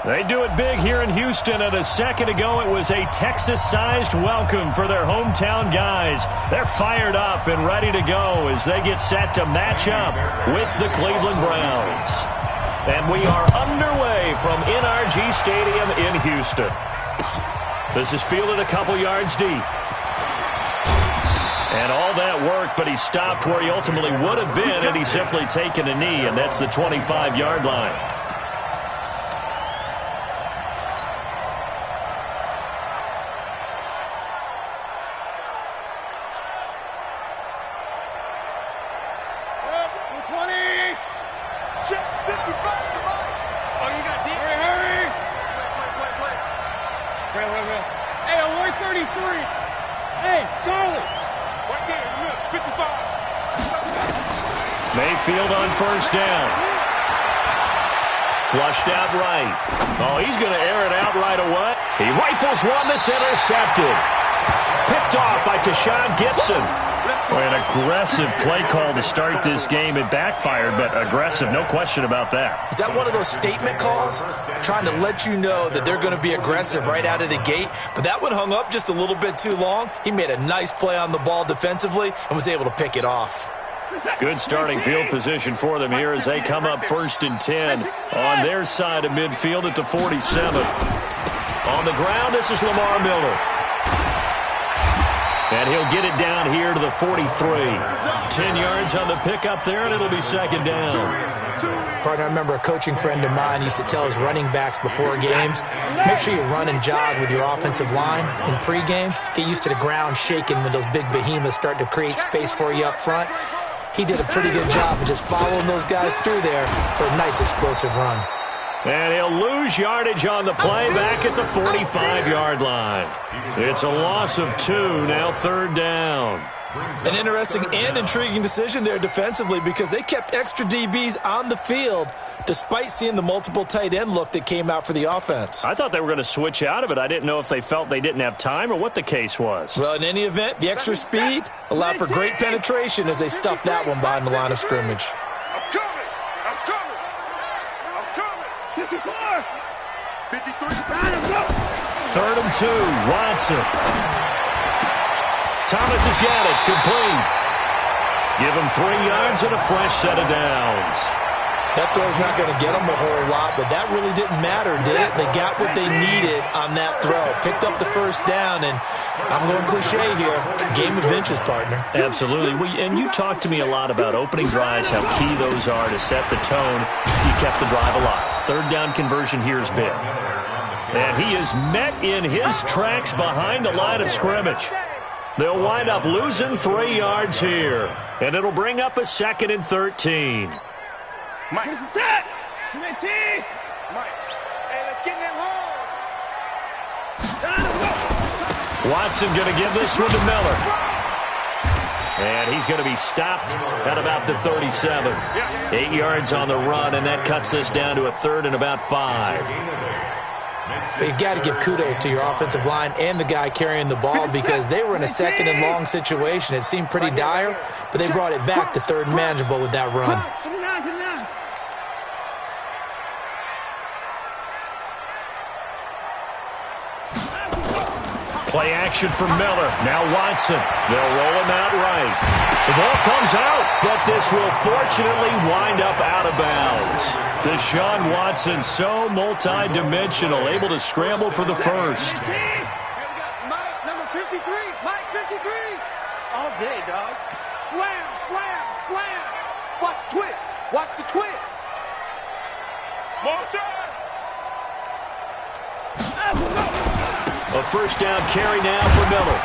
They do it big here in Houston, and a second ago it was a Texas-sized welcome for their hometown guys. They're fired up and ready to go as they get set to match up with the Cleveland Browns. And we are underway from NRG Stadium in Houston. This is fielded a couple yards deep. And all that work, but he stopped where he ultimately would have been had he simply taken a knee, and that's the 25-yard line. Mayfield on first down. Flushed out right. Oh, he's going to air it out right away. He rifles one that's intercepted. Picked off by Tashawn Gibson. An aggressive play call to start this game. It backfired, but aggressive, no question about that. Is that one of those statement calls? Trying to let you know that they're going to be aggressive right out of the gate, but that one hung up just a little bit too long. He made a nice play on the ball defensively and was able to pick it off. Good starting field position for them here as they come up 1st and 10 on their side of midfield at the 47. On the ground, this is Lamar Miller. And he'll get it down here to the 43. 10 yards on the pickup there, and it'll be second down. Partner, I remember a coaching friend of mine used to tell his running backs before games, make sure you run and jog with your offensive line in pregame. Get used to the ground shaking when those big behemoths start to create space for you up front. He did a pretty good job of just following those guys through there for a nice explosive run. And he'll lose yardage on the play back at the 45-yard line. It's a loss of 2, now 3rd down. An interesting and intriguing decision there defensively because they kept extra DBs on the field despite seeing the multiple tight end look that came out for the offense. I thought they were going to switch out of it. I didn't know if they felt they didn't have time or what the case was. Well, in any event, the extra speed allowed for great penetration as they stuffed that one behind the line of scrimmage. I'm coming! 53. 3rd and 2, Watson. Thomas has got it, complete. Give him 3 yards and a fresh set of downs. That throw's not going to get them a whole lot, but that really didn't matter, did it? They got what they needed on that throw. Picked up the first down, and I'm going cliche here, game of inches, partner. Absolutely. And you talked to me a lot about opening drives, how key those are to set the tone. You kept the drive alive. 3rd down conversion here is big. And he is met in his tracks behind the line of scrimmage. They'll wind up losing 3 yards here, and it'll bring up a 2nd and 13. Mike. Where's the tap? Mike. Hey, let's get in them holes. Watson going to give this one to Miller. And he's going to be stopped at about the 37. 8 yards on the run, and that cuts us down to a 3rd and about 5. You've got to give kudos to your offensive line and the guy carrying the ball because they were in a 2nd and long situation. It seemed pretty dire, but they brought it back to 3rd and manageable with that run. Play action for Miller. Now Watson. They'll roll him out right. The ball comes out, but this will fortunately wind up out of bounds. Deshaun Watson, so multi-dimensional, able to scramble for the first. Mike, number 53. Mike, 53. All day, dog. Slam, slam, slam. Watch the twist. Watch the twist. Motion. A first down carry now for Miller.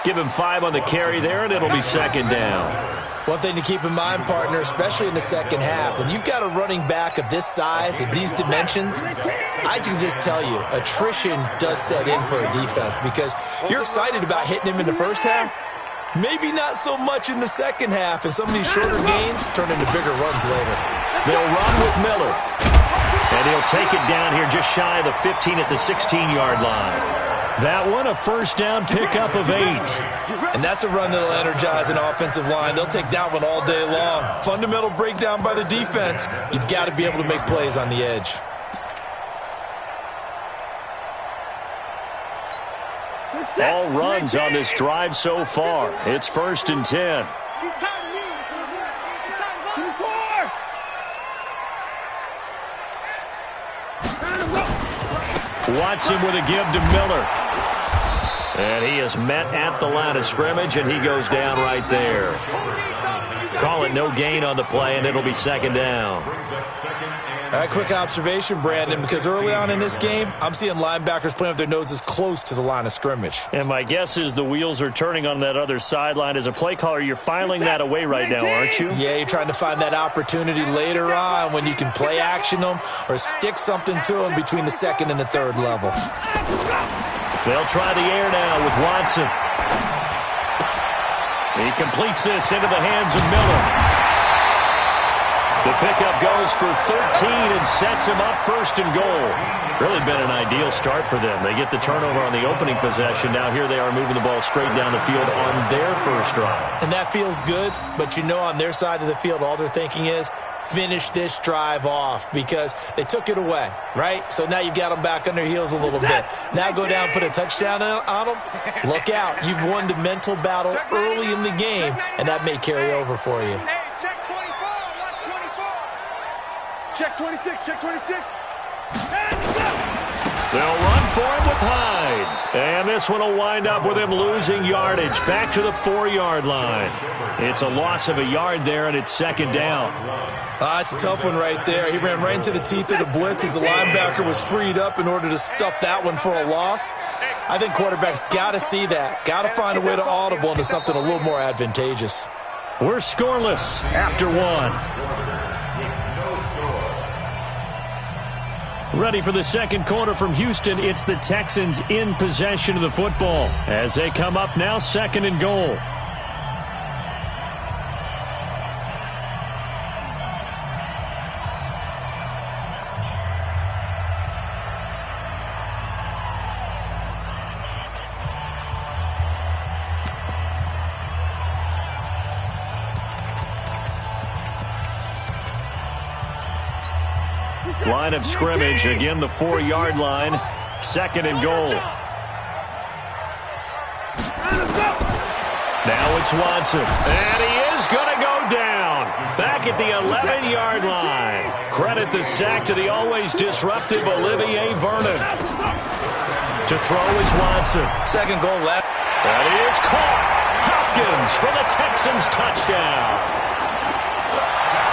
Give him 5 on the carry there, and it'll be 2nd down. One thing to keep in mind, partner, especially in the second half, when you've got a running back of this size, of these dimensions, I can just tell you, attrition does set in for a defense because you're excited about hitting him in the first half. Maybe not so much in the second half, and some of these shorter gains turn into bigger runs later. They'll run with Miller. And he'll take it down here just shy of the 15 at the 16-yard line. That one, a first down pickup of 8. And that's a run that'll energize an offensive line. They'll take that one all day long. Fundamental breakdown by the defense. You've got to be able to make plays on the edge. all runs on this drive so far. It's 1st and 10. He's tired of me. He's tired of us. Watson with a give to Miller. And he is met at the line of scrimmage, and he goes down right there. Call it no gain on the play, and it'll be 2nd down. Quick observation, Brandon, because early on in this game, I'm seeing linebackers playing with their noses close to the line of scrimmage. And my guess is the wheels are turning on that other sideline. As a play caller, you're filing that away right now, aren't you? Yeah, you're trying to find that opportunity later on when you can play action them or stick something to them between the 2nd and the 3rd level. They'll try the air now with Watson. He completes this into the hands of Miller. The pickup goes for 13 and sets him up 1st and goal. Really been an ideal start for them. They get the turnover on the opening possession. Now here they are moving the ball straight down the field on their first drive. And that feels good, but you know on their side of the field, all they're thinking is finish this drive off because they took it away, right? So now you've got them back on their heels a little bit. Now go down, put a touchdown on them. Look out. You've won the mental battle early in the game, and that may carry over for you. Check 24. Watch 24. Check 26. Check 26. They'll run for him with Hyde. And this one will wind up with him losing yardage back to the 4-yard line. It's a loss of a yard there, and it's 2nd down. It's a tough one right there. He ran right into the teeth of the blitz as the linebacker was freed up in order to stuff that one for a loss. I think quarterbacks got to see that. Got to find a way to audible into something a little more advantageous. We're scoreless after 1. Ready for the 2nd quarter from Houston. It's the Texans in possession of the football as they come up now 2nd and goal. Line of scrimmage, again the 4-yard line, 2nd and goal. Now it's Watson, and he is going to go down. Back at the 11-yard line. Credit the sack to the always disruptive Olivier Vernon. To throw is Watson. 2nd goal left. That is caught. Hopkins for the Texans touchdown.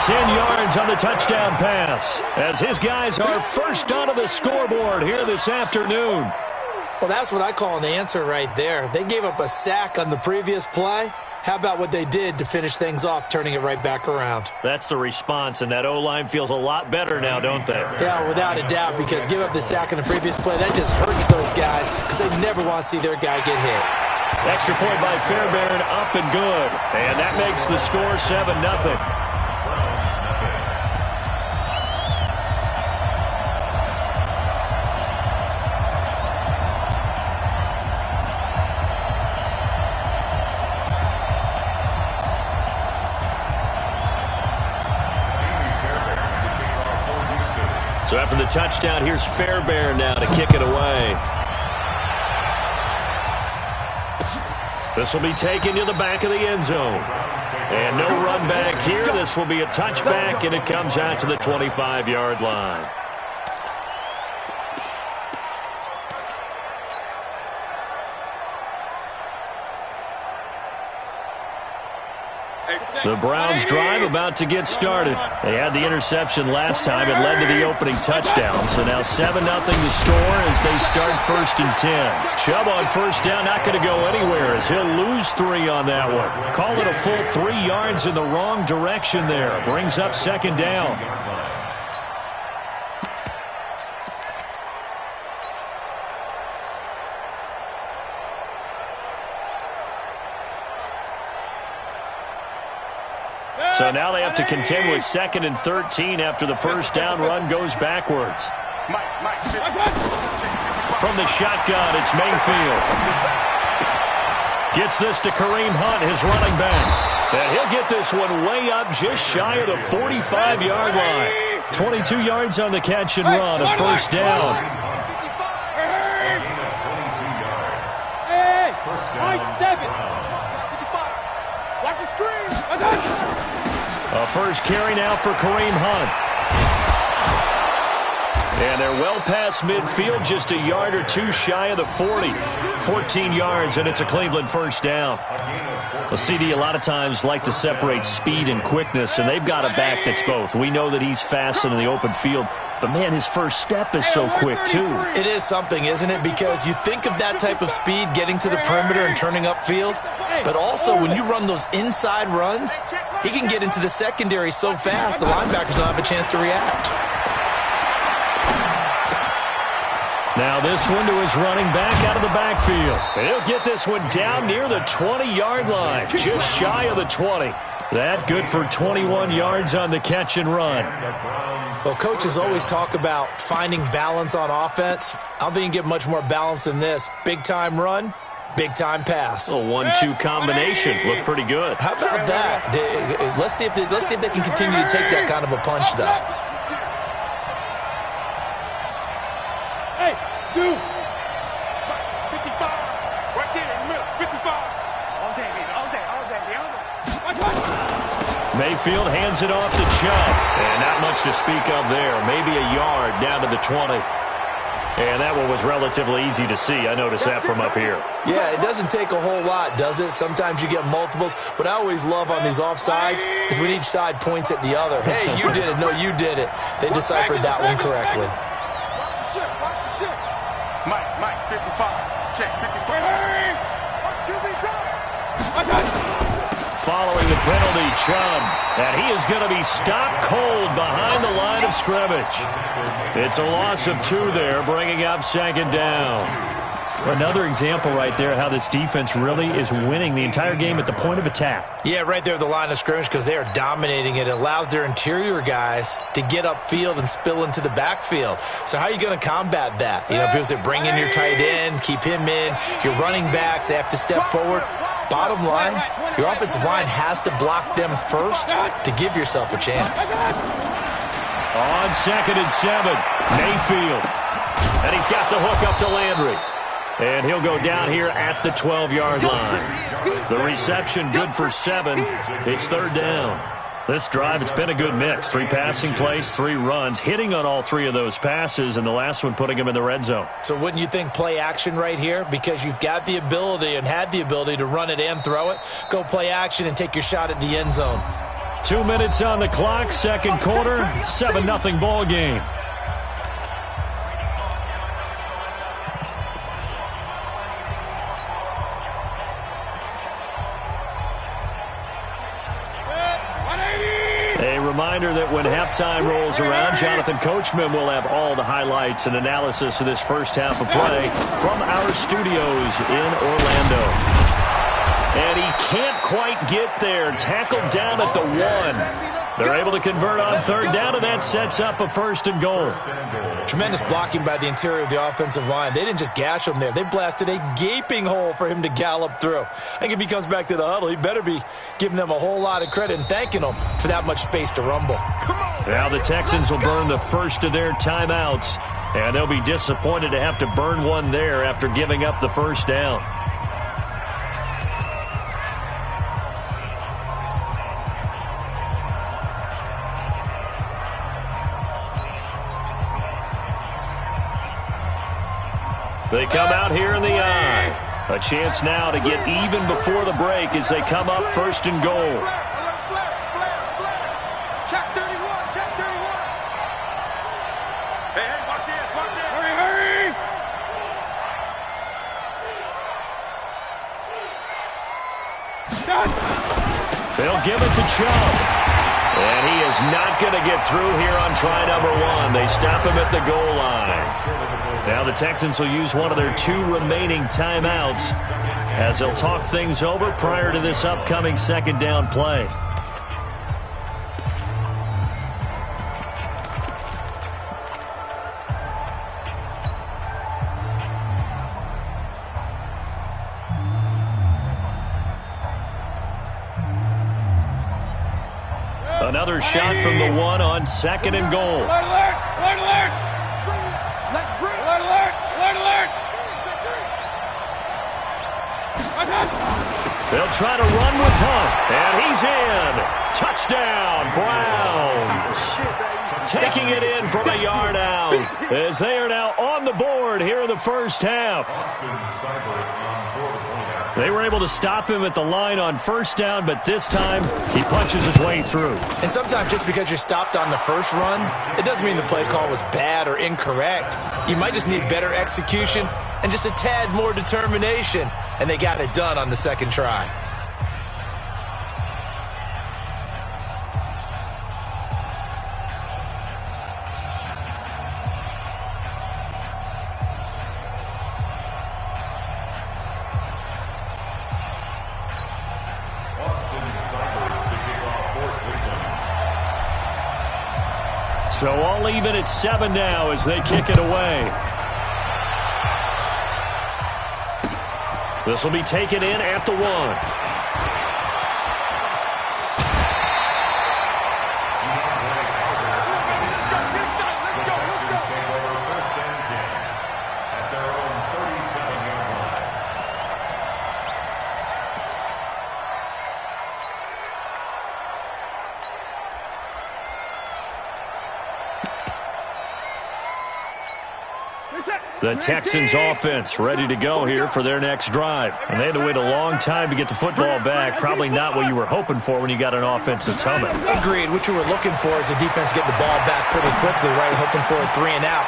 10 yards on the touchdown pass as his guys are first onto the scoreboard here this afternoon. Well, that's what I call an answer right there. They gave up a sack on the previous play. How about what they did to finish things off, turning it right back around? That's the response, and that O-line feels a lot better now, don't they? Yeah, without a doubt, because give up the sack on the previous play, that just hurts those guys because they never want to see their guy get hit. Extra point by Fairbairn, up and good. And that makes the score 7-0. So after the touchdown, here's Fairbairn now to kick it away. This will be taken to the back of the end zone. And no run back here. This will be a touchback, and it comes out to the 25-yard line. The Browns drive about to get started. They had the interception last time. It led to the opening touchdown. So now 7-0 the score as they start 1st and 10. Chubb on 1st down, not going to go anywhere as he'll lose 3 on that one. Call it a full 3 yards in the wrong direction there. Brings up 2nd down. So now they have to contend with 2nd and 13 after the first down run goes backwards. From the shotgun, it's Mayfield. Gets this to Kareem Hunt, his running back. And he'll get this one way up just shy of the 45-yard line. 22 yards on the catch and run, a 1st down. Nice 7. 55. Watch the screen. A first carry now for Kareem Hunt. And they're well past midfield, just a yard or two shy of the 40. 14 yards, and it's a Cleveland first down. Well, CD a lot of times like to separate speed and quickness, and they've got a back that's both. We know that he's fast in the open field, but, man, his first step is so quick, too. It is something, isn't it? Because you think of that type of speed getting to the perimeter and turning upfield, but also when you run those inside runs, he can get into the secondary so fast the linebackers don't have a chance to react. Now this one to his running back out of the backfield. And he'll get this one down near the 20-yard line, just shy of the 20. That good for 21 yards on the catch and run. Well, coaches always talk about finding balance on offense. I don't think you can get much more balance than this. Big-time run, big-time pass. A 1-2 combination. Looked pretty good. How about that? Let's see if they can continue to take that kind of a punch, though. Hey, 2. 55. Right there in the middle. 55. All day, man. All day. Mayfield hands it off to Chubb. And not much to speak of there. Maybe a yard down to the 20. And that one was relatively easy to see. I noticed that from up here. Yeah, it doesn't take a whole lot, does it? Sometimes you get multiples. What I always love on these offsides is when each side points at the other. Hey, you did it. No, you did it. They deciphered that one correctly. Watch the shit. Mike, 55. Check, 55. QB drop. Following the penalty, Chubb. And he is going to be stopped cold behind the line of scrimmage. It's a loss of 2 there, bringing up second down. Another example right there how this defense really is winning the entire game at the point of attack. Yeah, right there at the line of scrimmage because they are dominating it. It allows their interior guys to get upfield and spill into the backfield. So how are you going to combat that? You know, people say bring in your tight end, keep him in. Your running backs, they have to step forward. Bottom line, your offensive line has to block them first to give yourself a chance. On 2nd and 7, Mayfield. And he's got the hook up to Landry. And he'll go down here at the 12-yard line. The reception good for 7. It's third down. This drive, it's been a good mix. 3 passing plays, 3 runs, hitting on all 3 of those passes, and the last one putting him in the red zone. So wouldn't you think play action right here? Because you've got the ability and had the ability to run it and throw it. Go play action and take your shot at the end zone. 2 minutes on the clock, second quarter, 7-0 ball game. Reminder that when halftime rolls around, Jonathan Coachman will have all the highlights and analysis of this first half of play from our studios in Orlando. And he can't quite get there. Tackled down at the 1. They're able to convert on third down, and that sets up a 1st and goal. Tremendous blocking by the interior of the offensive line. They didn't just gash him there. They blasted a gaping hole for him to gallop through. I think if he comes back to the huddle, he better be giving them a whole lot of credit and thanking them for that much space to rumble. Now the Texans will burn the first of their timeouts, and they'll be disappointed to have to burn one there after giving up the first down. They come out here in the eye. A chance now to get even before the break as they come up 1st and goal. Check 31, check 31. Hey, watch this, watch this. Hurry. They'll give it to Chubb. And he is not going to get through here on try number 1. They stop him at the goal line. Now the Texans will use one of their 2 remaining timeouts as they'll talk things over prior to this upcoming 2nd down play. Another shot from the 1 on 2nd and goal. Alert! Let's bring alert! They'll try to run with Hunt, and he's in. Touchdown, Browns. Taking it in from a yard out as they are now on the board here in the first half. They were able to stop him at the line on first down, but this time he punches his way through. And sometimes just because you're stopped on the first run, it doesn't mean the play call was bad or incorrect. You might just need better execution and just a tad more determination, and they got it done on the second try. So all even at 7 now as they kick it away. This will be taken in at the 1. The Texans offense ready to go here for their next drive. And they had to wait a long time to get the football back. Probably not what you were hoping for when you got an offense that's humming. Agreed. What you were looking for is the defense get the ball back pretty quickly, right? Hoping for a 3 and out.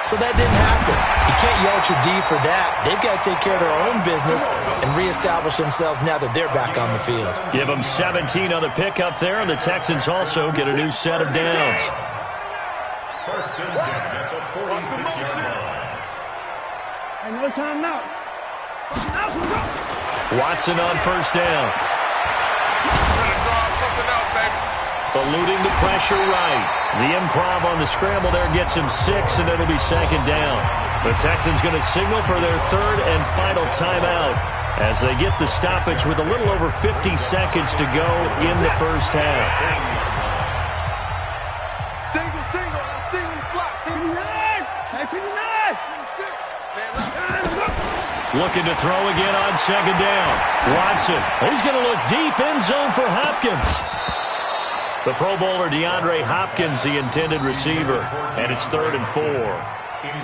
So that didn't happen. You can't yell at your D for that. They've got to take care of their own business and reestablish themselves now that they're back on the field. Give them 17 on the pickup there, and the Texans also get a new set of downs. First and 10 at the 46-yard line. Hey, no time now. Watson on first down. Eluding the pressure right. The improv on the scramble there gets him 6, and it'll be second down. The Texans going to signal for their third and final timeout as they get the stoppage with a little over 50 seconds to go in the first half. Single slot. 59. 56. Looking to throw again on second down. Watson, he's going to look deep end zone for Hopkins. The Pro Bowler DeAndre Hopkins, the intended receiver, and it's 3rd and 4.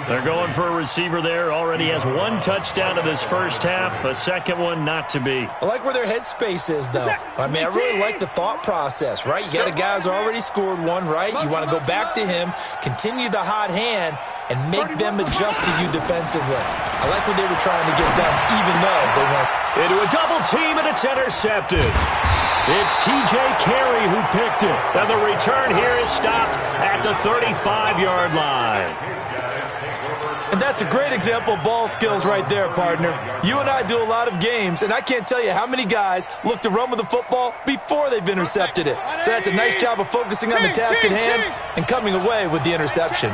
They're going for a receiver there. Already has 1 touchdown in this first half, a second one not to be. I like where their headspace is, though. I mean, I really like the thought process, right? You got a guy who's already scored 1, right? You want to go back to him, continue the hot hand, and make them adjust to you defensively. I like what they were trying to get done, even though they weren't. Into a double team, and it's intercepted. It's T.J. Carey who picked it. And the return here is stopped at the 35-yard line. And that's a great example of ball skills right there, partner. You and I do a lot of games, and I can't tell you how many guys look to run with the football before they've intercepted it. So that's a nice job of focusing on the task at hand and coming away with the interception.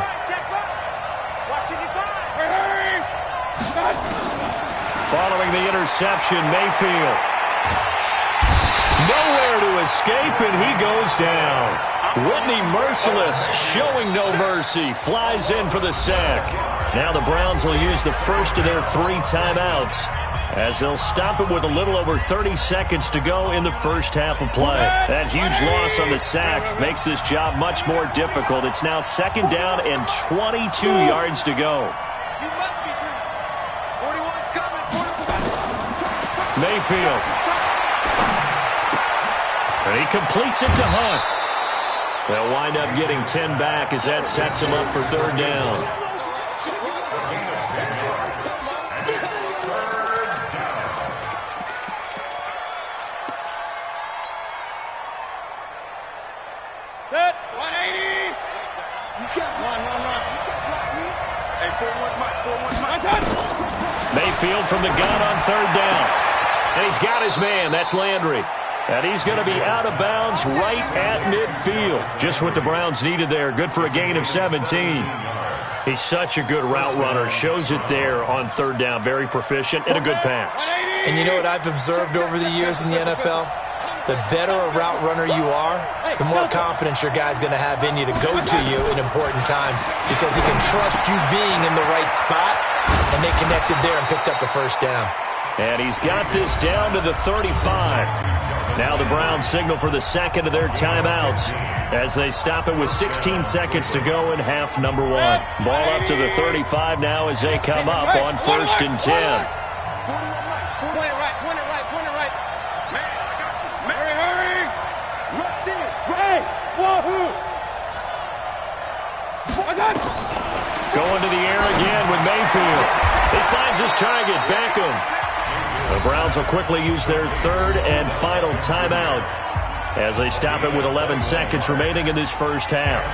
Following the interception, Mayfield. Nowhere to escape, and he goes down. Whitney Merciless, showing no mercy, flies in for the sack. Now the Browns will use the first of their 3 timeouts as they'll stop it with a little over 30 seconds to go in the first half of play. That huge loss on the sack makes this job much more difficult. It's now 2nd down and 22 yards to go. Mayfield. And he completes it to Hunt. They'll wind up getting 10 back as that sets him up for 3rd down. Set. 180. You got run. Hey, 4-1 Mike. Mayfield from the gun on 3rd down. And he's got his man. That's Landry. And he's going to be out of bounds right at midfield. Just what the Browns needed there. Good for a gain of 17. He's such a good route runner. Shows it there on 3rd down. Very proficient and a good pass. And you know what I've observed over the years in the NFL? The better a route runner you are, the more confidence your guy's going to have in you to go to you in important times because he can trust you being in the right spot, and they connected there and picked up the first down. And he's got this down to the 35. Now the Browns signal for the second of their timeouts as they stop it with 16 seconds to go in half number one. Ball up to the 35 now as they come up on 1st and 10. Point it right. Man, I got you. Hurry. Rush in. Right. Wahoo. Going to the air again with Mayfield. He finds his target, Beckham. The Browns will quickly use their third and final timeout as they stop it with 11 seconds remaining in this first half.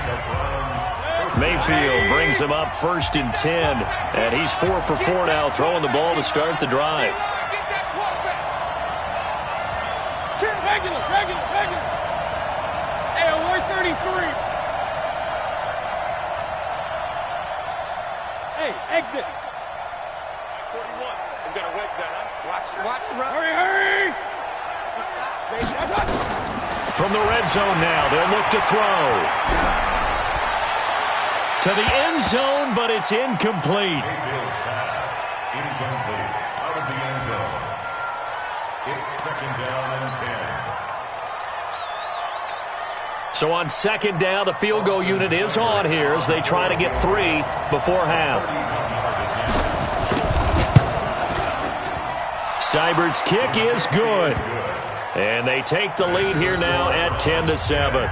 Mayfield brings him up 1st and 10, and he's 4 for 4 now, throwing the ball to start the drive. Regular. Hey, 133. Hey, exit. 41. I'm going to wedge that, huh? Watch the run. Hurry. From the red zone now, they'll look to throw. To the end zone, but it's incomplete. Mayfield's pass. Incomplete. Out of the end zone. It's 2nd down and 10. So on 2nd down, the field goal unit is on here as they try to get 3 before half. Seibert's kick is good. And they take the lead here now at 10-7.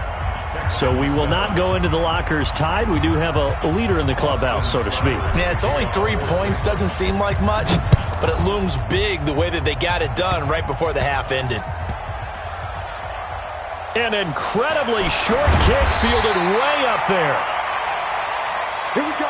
So we will not go into the lockers tied. We do have a leader in the clubhouse, so to speak. Yeah, it's only 3 points. Doesn't seem like much, but it looms big the way that they got it done right before the half ended. An incredibly short kick fielded way up there. Here we go.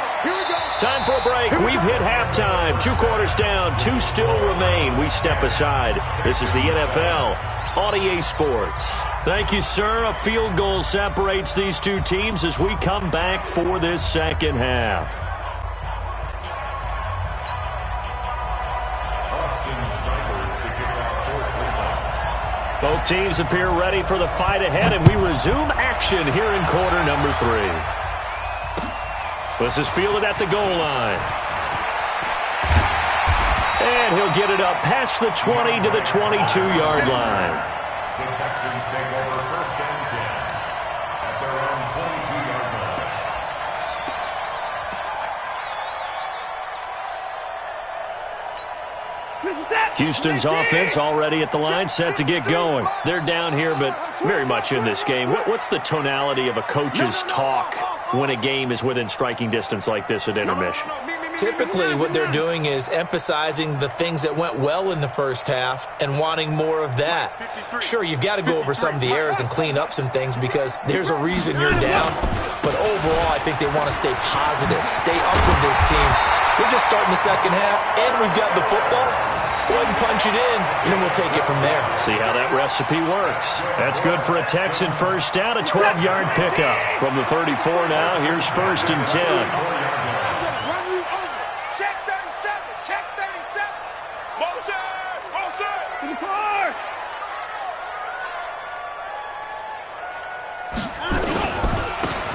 Time for a break. We've hit halftime. 2 quarters down. 2 still remain. We step aside. This is the NFL on EA Sports. Thank you, sir. A field goal separates these two teams as we come back for this second half. Both teams appear ready for the fight ahead, and we resume action here in quarter number 3. This is fielded at the goal line. And he'll get it up past the 20 to the 22-yard line. The Texans take over 1st and 10 at their own 22-yard line. Houston's offense already at the line, set to get going. They're down here, but very much in this game. What's the tonality of a coach's talk when a game is within striking distance like this at intermission? Typically, what they're doing is emphasizing the things that went well in the first half and wanting more of that. Sure, you've got to go over some of the errors and clean up some things because there's a reason you're down. But overall, I think they want to stay positive, stay up with this team. We're just starting the second half, and we've got the football. Let's go ahead and punch it in, and then we'll take it from there. See how that recipe works. That's good for a Texan first down, a 12-yard pickup. From the 34 now, here's 1st and 10.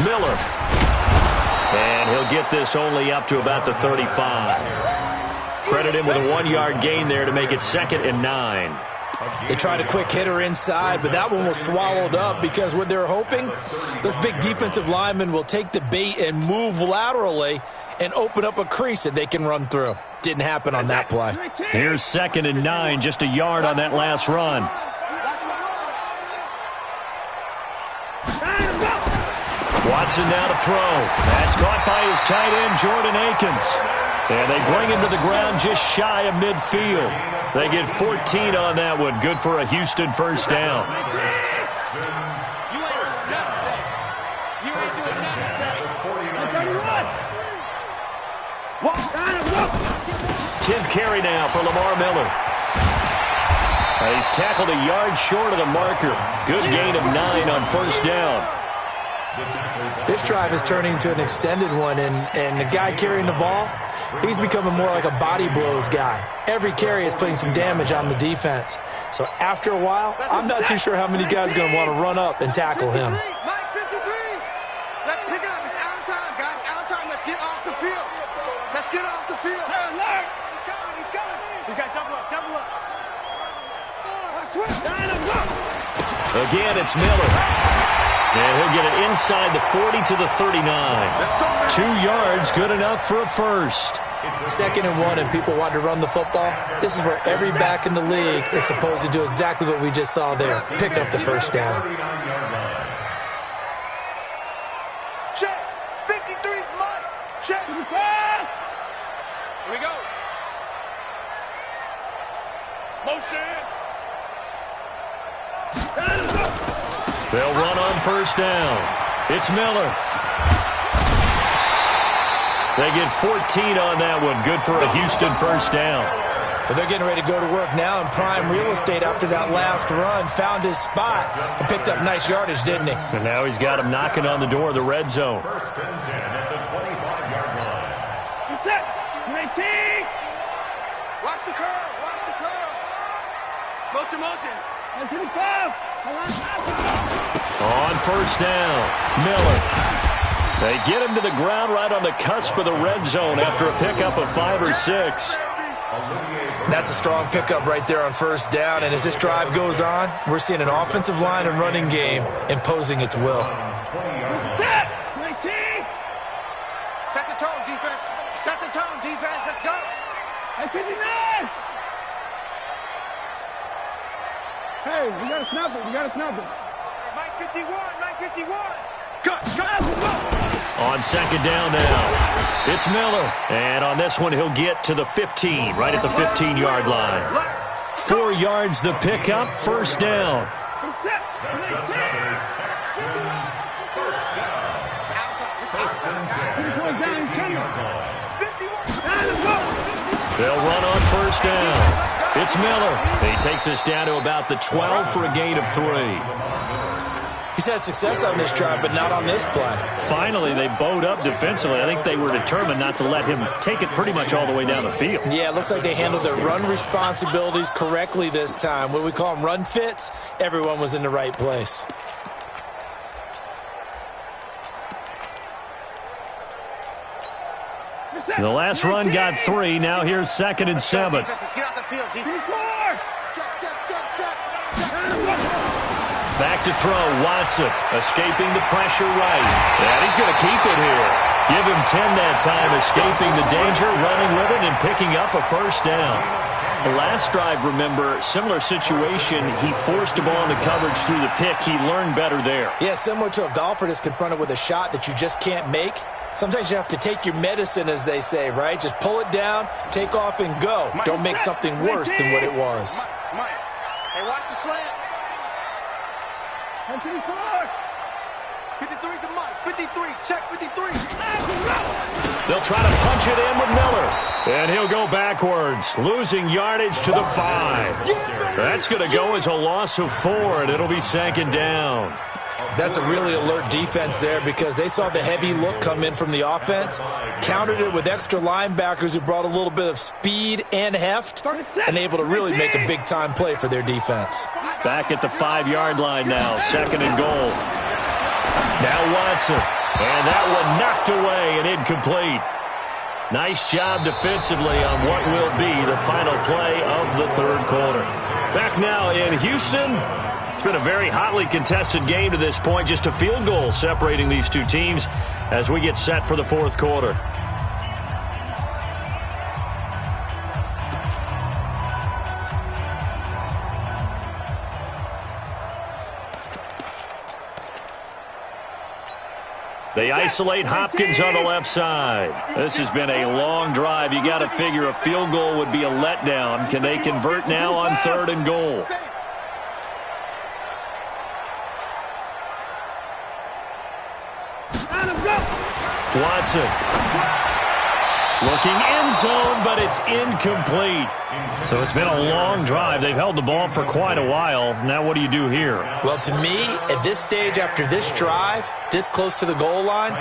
Miller. And he'll get this only up to about the 35. Credit him with a 1-yard gain there to make it 2nd and 9. They tried a quick hitter inside, but that one was swallowed up because what they're hoping, those big defensive linemen will take the bait and move laterally and open up a crease that they can run through. Didn't happen on that play. Here's 2nd and 9, just a yard on that last run. Watson now to throw. That's caught by his tight end, Jordan Akins. And they bring him to the ground just shy of midfield. They get 14 on that one. Good for a Houston first down. Tenth carry now for Lamar Miller. He's tackled a yard short of the marker. Good gain of 9 on first down. This drive is turning into an extended one, and the guy carrying the ball, he's becoming more like a body blows guy. Every carry is putting some damage on the defense. So after a while, I'm not too sure how many guys are going to want to run up and tackle him. Mike 53. Let's pick it up. It's out of time, guys. Out of time. Let's get off the field. Let's get off the field. He's coming. He's coming. He's got double up. Double up. Again, it's Miller. And he'll get it inside the 40 to the 39. 2 yards, good enough for a first. 2nd and 1, and people want to run the football. This is where every back in the league is supposed to do exactly what we just saw there. Pick up the first down. Check. 53's Mike. Check. Here we go. Motion. They'll run on first down. It's Miller. They get 14 on that one. Good for a Houston first down. Well, they're getting ready to go to work now in prime real estate after that last run. Found his spot and picked up nice yardage, didn't he? And now he's got him knocking on the door of the red zone. First and 10 at the 25-yard line. He's set. 19. Watch the curve. Watch the curve. Motion, motion. On first down, Miller. They get him to the ground right on the cusp of the red zone after a pickup of 5 or 6. That's a strong pickup right there on first down, and as this drive goes on, we're seeing an offensive line and running game imposing its will. Set. 19. Set the tone, defense. Set the tone, defense. Let's go. 59. Hey, we got to snap it. We got to snap it. Mike 51. Mike 51. Cut. On second down now, it's Miller. And on this one, he'll get to the 15, right at the 15-yard line. 4 yards the pickup, first down. They'll run on first down. It's Miller. He takes us down to about the 12 for a gain of 3. He's had success on this drive, but not on this play. Finally, they bowed up defensively. I think they were determined not to let him take it pretty much all the way down the field. Yeah, it looks like they handled their run responsibilities correctly this time. What we call them run fits, everyone was in the right place. The last run got 3. Now here's 2nd and 7. Get out the field, check. Back to throw, Watson, escaping the pressure right. And he's going to keep it here. Give him 10 that time, escaping the danger, running with it, and picking up a first down. The last drive, remember, similar situation. He forced a ball into coverage through the pick. He learned better there. Yeah, similar to a golfer that's confronted with a shot that you just can't make. Sometimes you have to take your medicine, as they say, right? Just pull it down, take off, and go. Don't make something worse than what it was. Mike, hey, watch the slant. 53 to Mike. 53. Check 53. They'll try to punch it in with Miller. And he'll go backwards, losing yardage to the 5. That's going to go as a loss of 4, and it'll be 2nd down. That's a really alert defense there because they saw the heavy look come in from the offense, countered it with extra linebackers who brought a little bit of speed and heft, and able to really make a big-time play for their defense. Back at the 5-yard line now, 2nd and goal. Now Watson, and that one knocked away and incomplete. Nice job defensively on what will be the final play of the 3rd quarter. Back now in Houston. It's been a very hotly contested game to this point. Just a field goal separating these two teams as we get set for the 4th quarter. They isolate Hopkins on the left side. This has been a long drive. You got to figure a field goal would be a letdown. Can they convert now on 3rd and goal? Watson looking end zone, but it's incomplete. So it's been a long drive. They've held the ball for quite a while. Now what do you do here? Well, to me, at this stage after this drive, this close to the goal line,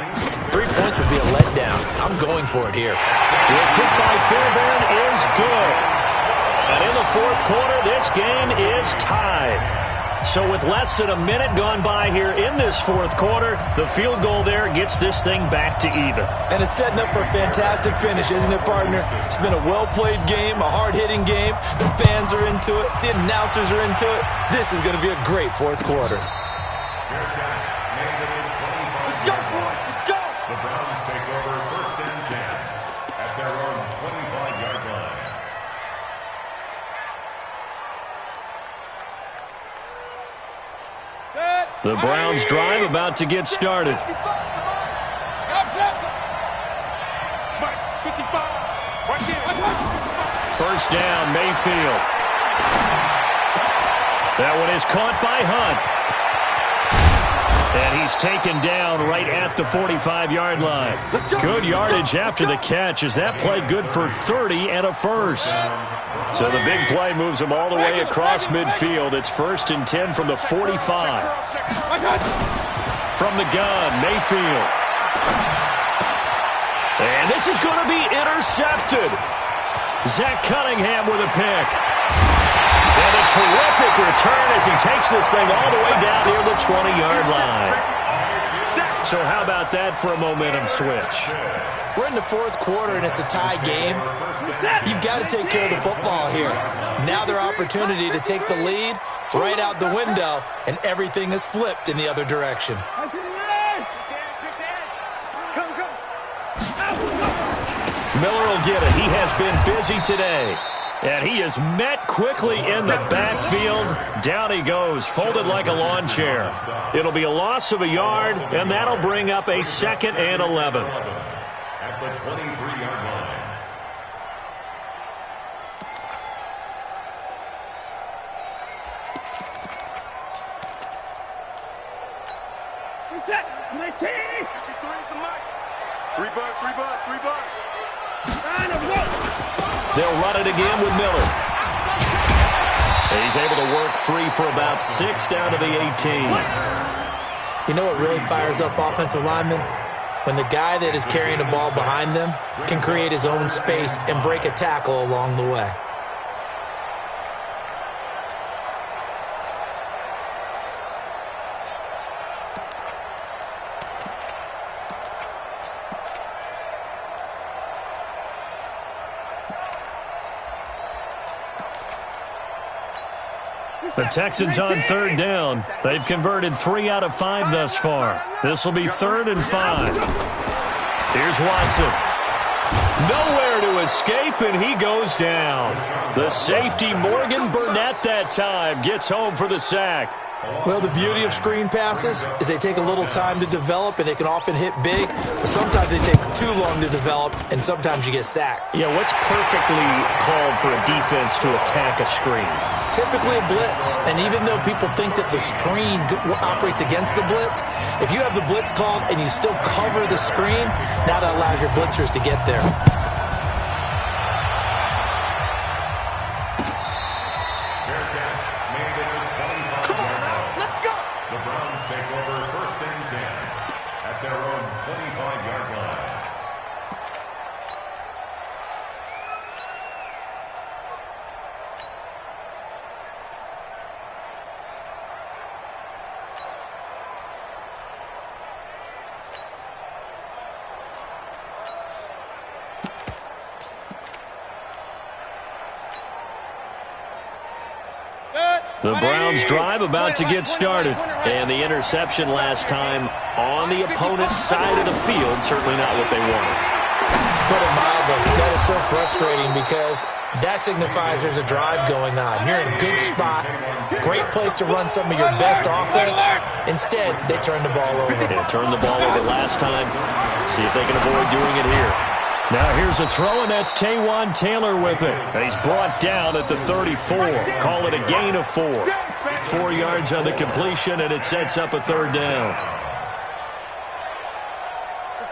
3 points would be a letdown. I'm going for it here. The kick by Fairbairn is good. And in the 4th quarter, this game is tied. So with less than a minute gone by here in this fourth quarter, the field goal there gets this thing back to even. And it's setting up for a fantastic finish, isn't it, partner? It's been a well-played game, a hard-hitting game. The fans are into it. The announcers are into it. This is going to be a great fourth quarter. Let's go, boys. Let's go. The Browns take over first and 10 at their own 25-yard line. The Browns drive about to get started. First down, Mayfield. That one is caught by Hunt. And he's taken down right at the 45-yard line. Good yardage after the catch as that play good for 30 and a first. So the big play moves him all the way across midfield. It's first and 10 from the 45. From the gun, Mayfield. And this is going to be intercepted. Zach Cunningham with a pick. And a terrific return as he takes this thing all the way down near the 20-yard line. So how about that for a momentum switch? We're in the fourth quarter, and it's a tie game. You've got to take care of the football here. Now their opportunity to take the lead right out the window, and everything is flipped in the other direction. Miller will get it. He has been busy today. And he is met quickly in the backfield. Down he goes, folded like a lawn chair. It'll be a loss of a yard, and that'll bring up a second and 11. At the 23-yard line. Reset. 19. 3 bucks, 3 bucks, 3 bucks. They'll run it again with Miller. He's able to work free for about 6 down to the 18. You know what really fires up offensive linemen? When the guy that is carrying the ball behind them can create his own space and break a tackle along the way. The Texans on third down. They've converted 3 out of 5 thus far. This will be 3rd and 5. Here's Watson. Nowhere to escape, and he goes down. The safety, Morgan Burnett, that time gets home for the sack. Well, the beauty of screen passes is they take a little time to develop, and they can often hit big, but sometimes they take too long to develop, and sometimes you get sacked. Yeah, what's perfectly called for a defense to attack a screen? Typically a blitz, and even though people think that the screen operates against the blitz, if you have the blitz called and you still cover the screen, now that allows your blitzers to get there. The Browns drive about to get started. And the interception last time on the opponent's side of the field, certainly not what they wanted. Put it mildly, that is so frustrating because that signifies there's a drive going on. You're in a good spot, great place to run some of your best offense. Instead, they turn the ball over. They turned the ball over last time. See if they can avoid doing it here. Now here's a throw, and that's Taywan Taylor with it. And he's brought down at the 34. Call it a gain of 4. 4 yards on the completion, and it sets up a 3rd down.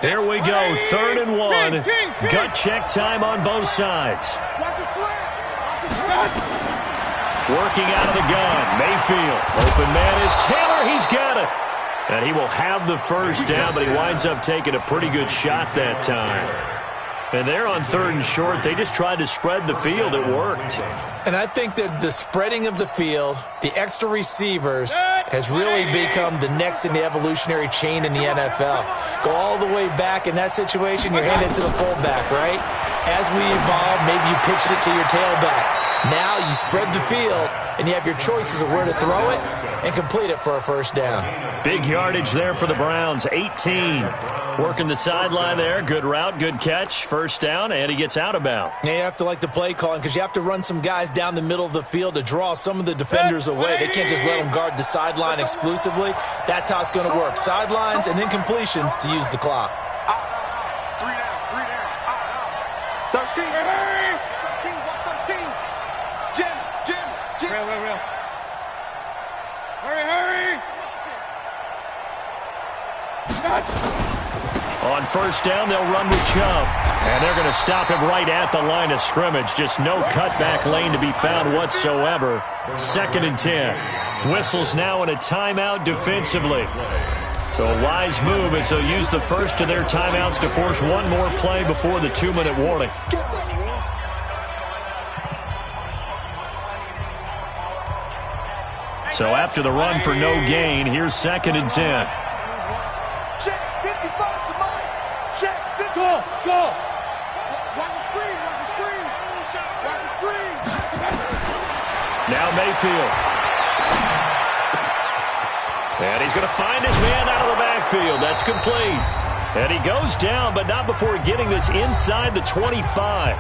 Here we go, 3rd and 1. Gut check time on both sides. Working out of the gun, Mayfield. Open man is Taylor, he's got it. And he will have the first down, but he winds up taking a pretty good shot that time. And they're on 3rd and short. They just tried to spread the field. It worked. And I think that the spreading of the field, the extra receivers, has really become the next in the evolutionary chain in the NFL. Go all the way back in that situation, you're handed to the fullback, right? As we evolve, maybe you pitched it to your tailback. Now you spread the field, and you have your choices of where to throw it and complete it for a first down. Big yardage there for the Browns, 18. Working the sideline there. Good route, good catch. First down, and he gets out of bounds. Yeah, you have to like the play calling because you have to run some guys down the middle of the field to draw some of the defenders away. They can't just let them guard the sideline exclusively. That's how it's going to work. Sidelines and incompletions to use the clock. 3 down. 13. 13. Jim. Real. Hurry. On first down, they'll run with Chubb. And they're going to stop him right at the line of scrimmage. Just no cutback lane to be found whatsoever. 2nd and 10. Whistles now in a timeout defensively. So a wise move as they'll use the first of their timeouts to force one more play before the 2-minute warning. So after the run for no gain, here's 2nd and 10. Check 55 to Mike. Check 50. Go. Watch the screen. Now Mayfield. And he's going to find his man out of the backfield. That's complete. And he goes down, but not before getting this inside the 25.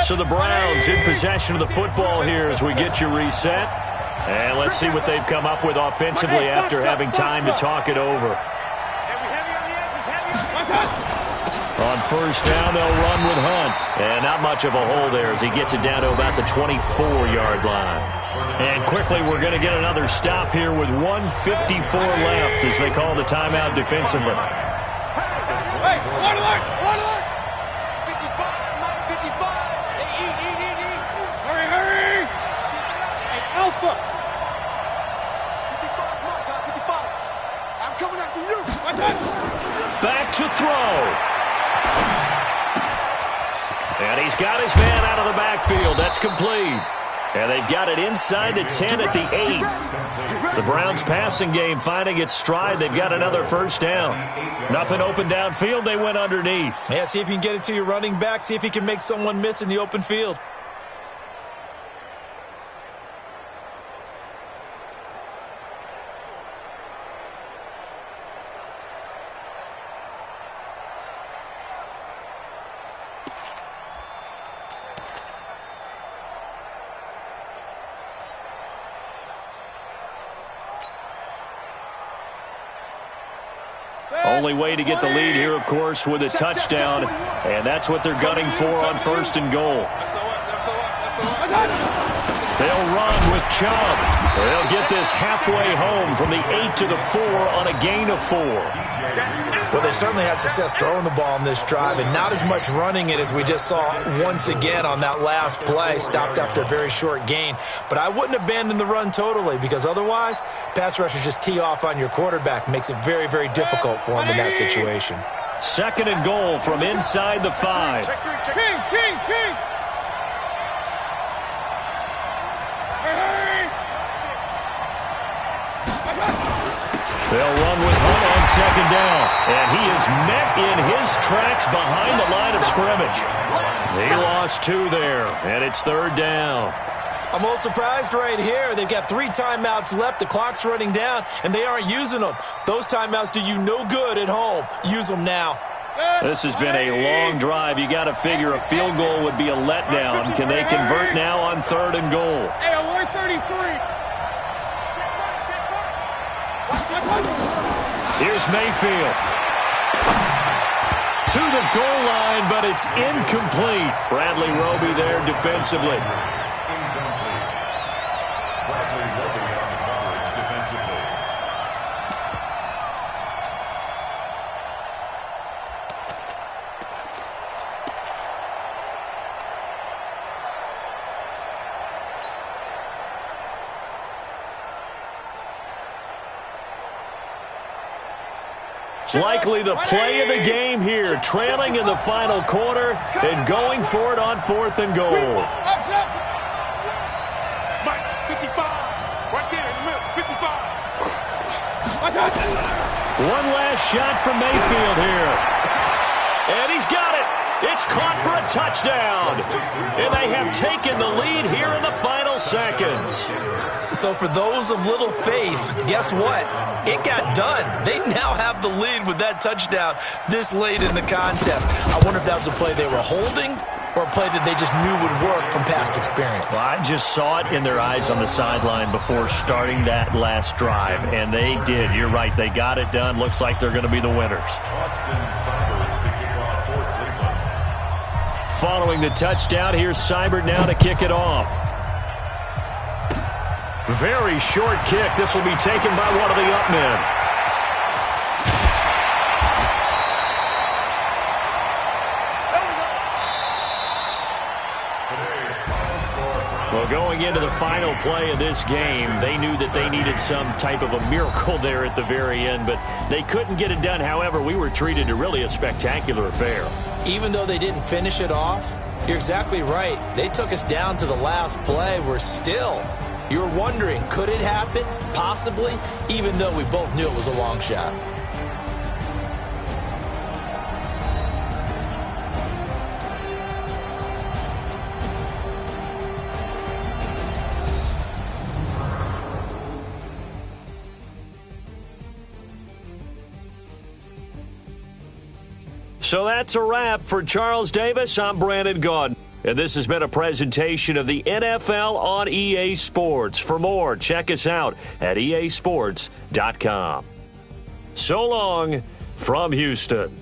So the Browns in possession of the football here as we get you reset. And let's see what they've come up with offensively after having time to talk it over. On first down, they'll run with Hunt. And not much of a hole there as he gets it down to about the 24-yard line. And quickly, we're going to get another stop here with 1:54 left as they call the timeout defensively. Hey, one alert! 55, Mike, 55. Hey, eat. Hurry! Hey, Alpha! 55, Mike, 55. I'm coming after you. Back to throw. And he's got his man out of the backfield. That's complete. And they've got it inside the 10 at the 8. The Browns passing game finding its stride. They've got another first down. Nothing open downfield. They went underneath. Yeah, see if you can get it to your running back. See if you can make someone miss in the open field. Only way to get the lead here, of course, with a touchdown. And that's what they're gunning for on first and goal. They'll run with Chubb. They'll get this halfway home from the 8 to the 4 on a gain of 4. Well, they certainly had success throwing the ball in this drive and not as much running it as we just saw once again on that last play. Stopped after a very short gain. But I wouldn't abandon the run totally because otherwise, pass rushers just tee off on your quarterback. Makes it very, very difficult for him in that situation. 2nd and goal from inside the 5. King! They'll run with Hunt on 2nd down. And he is met in his tracks behind the line of scrimmage. He lost 2 there, and it's 3rd down. I'm a little surprised right here. They've got 3 timeouts left. The clock's running down, and they aren't using them. Those timeouts do you no good at home. Use them now. This has been a long drive. You got to figure a field goal would be a letdown. Can they convert now on 3rd and goal? Hey, 133. Here's Mayfield. To the goal line, but it's incomplete. Bradley Roby there defensively. Incomplete. Bradley Roby on the coverage defensively. Likely the play of the game here, trailing in the final quarter and going for it on 4th and goal. Mike, 55. Right there in the middle, 55. One last shot from Mayfield here. And he's got it. It's caught for a touchdown. And they have taken the lead here in the final seconds. So for those of little faith, guess what? It got done. They now have the lead with that touchdown this late in the contest. I wonder if that was a play they were holding or a play that they just knew would work from past experience. Well, I just saw it in their eyes on the sideline before starting that last drive, and they did. You're right. They got it done. Looks like they're going to be the winners. Following the touchdown, here's Seibert now to kick it off. Very short kick. This will be taken by one of the up men. Well, going into the final play of this game, they knew that they needed some type of a miracle there at the very end, but they couldn't get it done. However, we were treated to really a spectacular affair. Even though they didn't finish it off, you're exactly right. They took us down to the last play. We're still, you're wondering, could it happen? Possibly, even though we both knew it was a long shot. So that's a wrap for Charles Davis. I'm Brandon Gaudin. And this has been a presentation of the NFL on EA Sports. For more, check us out at easports.com. So long from Houston.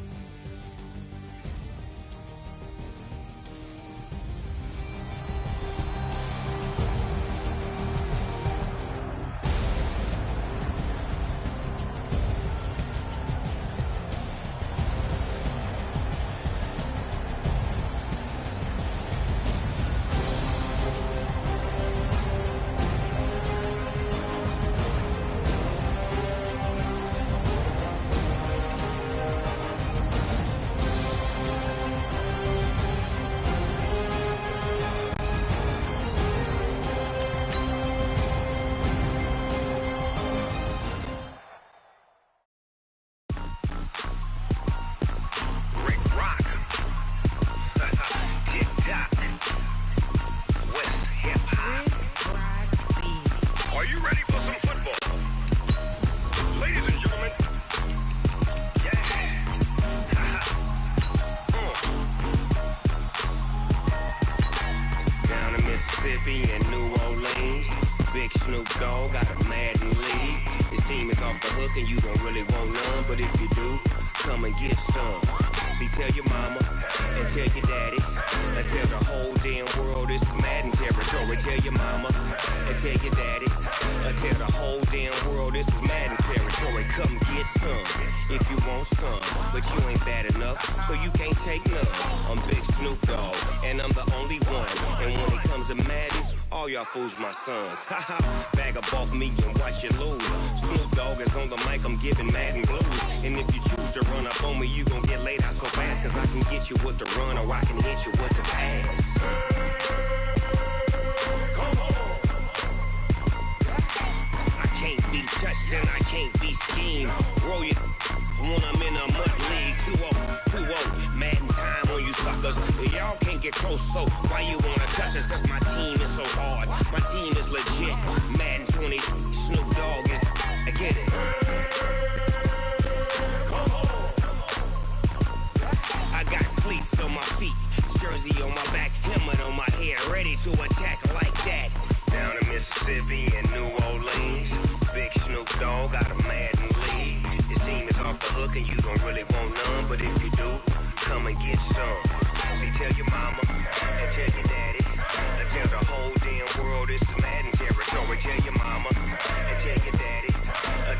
Fools my sons. Haha, bag up off me and watch you lose. Snoop Dogg is on the mic, I'm giving Madden blues. And if you choose to run up on me, you gon' get laid out so fast. Cause I can get you with the run or I can hit you with the pass. I can't be touched and I can't be schemed. Roll you when I'm in a mud league. 2-0, Madden time on you suckers. Y'all can't get close, so why you wanna touch us? Cause my team is so hard. My team is legit. Madden 20, Snoop Dogg is, I get it. I got cleats on my feet, jersey on my back, helmet on my head, ready to attack like that. Down in Mississippi and New Orleans, big Snoop Dogg got a Madden league. His team is off the hook and you don't really want none, but if you do, come and get some. See, tell your mama and tell your daddy. Tell the whole damn world this is Madden territory. Tell your mama and tell your daddy.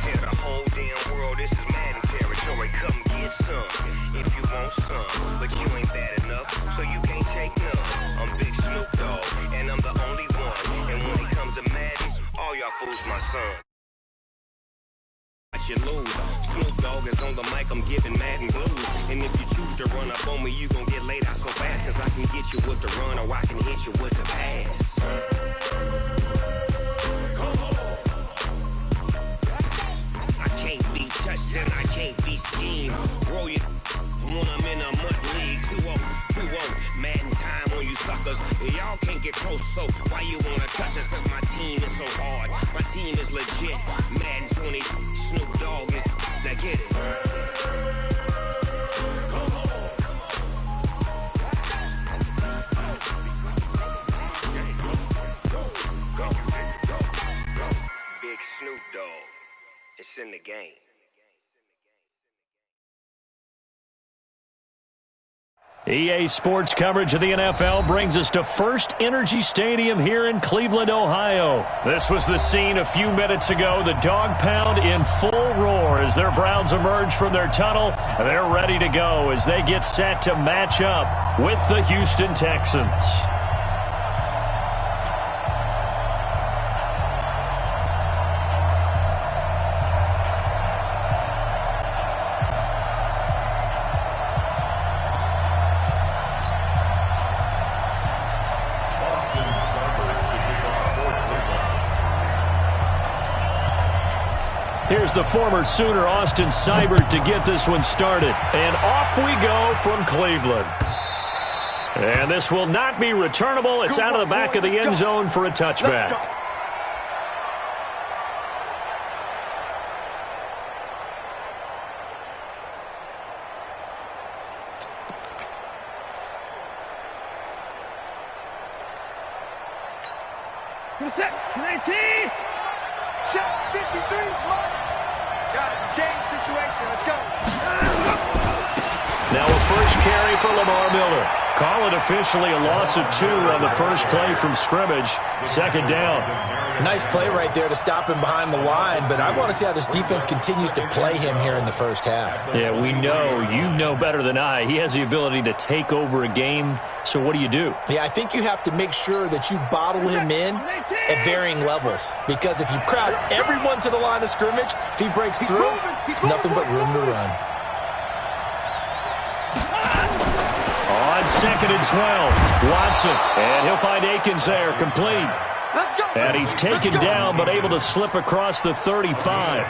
Tell the whole damn world this is Madden territory. Come get some if you want some, but you ain't bad enough, so you can't take none. I'm Big Snoop Dogg, and I'm the only one. And when it comes to Madden, all y'all fools my son. You lose. Snoop Dogg is on the mic, I'm giving Madden blues. And if you choose to run up on me, you gon' get laid out so fast. Cause I can get you with the run or I can hit you with the pass. I can't be touched and I can't be schemed. Roll you when I'm in a mud league. 2-0, 2-0, Madden time on you suckers. Y'all can't get close, so why you wanna touch us? Cause my team is so hard, my team is legit. Madden 20, Snoop Dogg is, now get it. Big Snoop Dogg, it's in the game. EA Sports coverage of the NFL brings us to First Energy Stadium here in Cleveland, Ohio. This was the scene a few minutes ago. The dog pound in full roar as their Browns emerge from their tunnel. They're ready to go as they get set to match up with the Houston Texans. Here's the former Sooner, Austin Seibert, to get this one started. And off we go from Cleveland. And this will not be returnable. It's out of the back of the end zone for a touchback. Set, 19, check, 53, guys, it's game situation, let's go. Now a first carry for Lamar Miller. Call it officially a loss of 2 on the first play from scrimmage. Second down. Nice play right there to stop him behind the line, but I want to see how this defense continues to play him here in the first half. Yeah, we know. You know better than I. He has the ability to take over a game. So what do you do? Yeah, I think you have to make sure that you bottle him in at varying levels. Because if you crowd everyone to the line of scrimmage, if he breaks through, it's nothing but room to run. On 2nd and 12, Watson. And he'll find Akins there, complete. And he's taken down, but able to slip across the 35.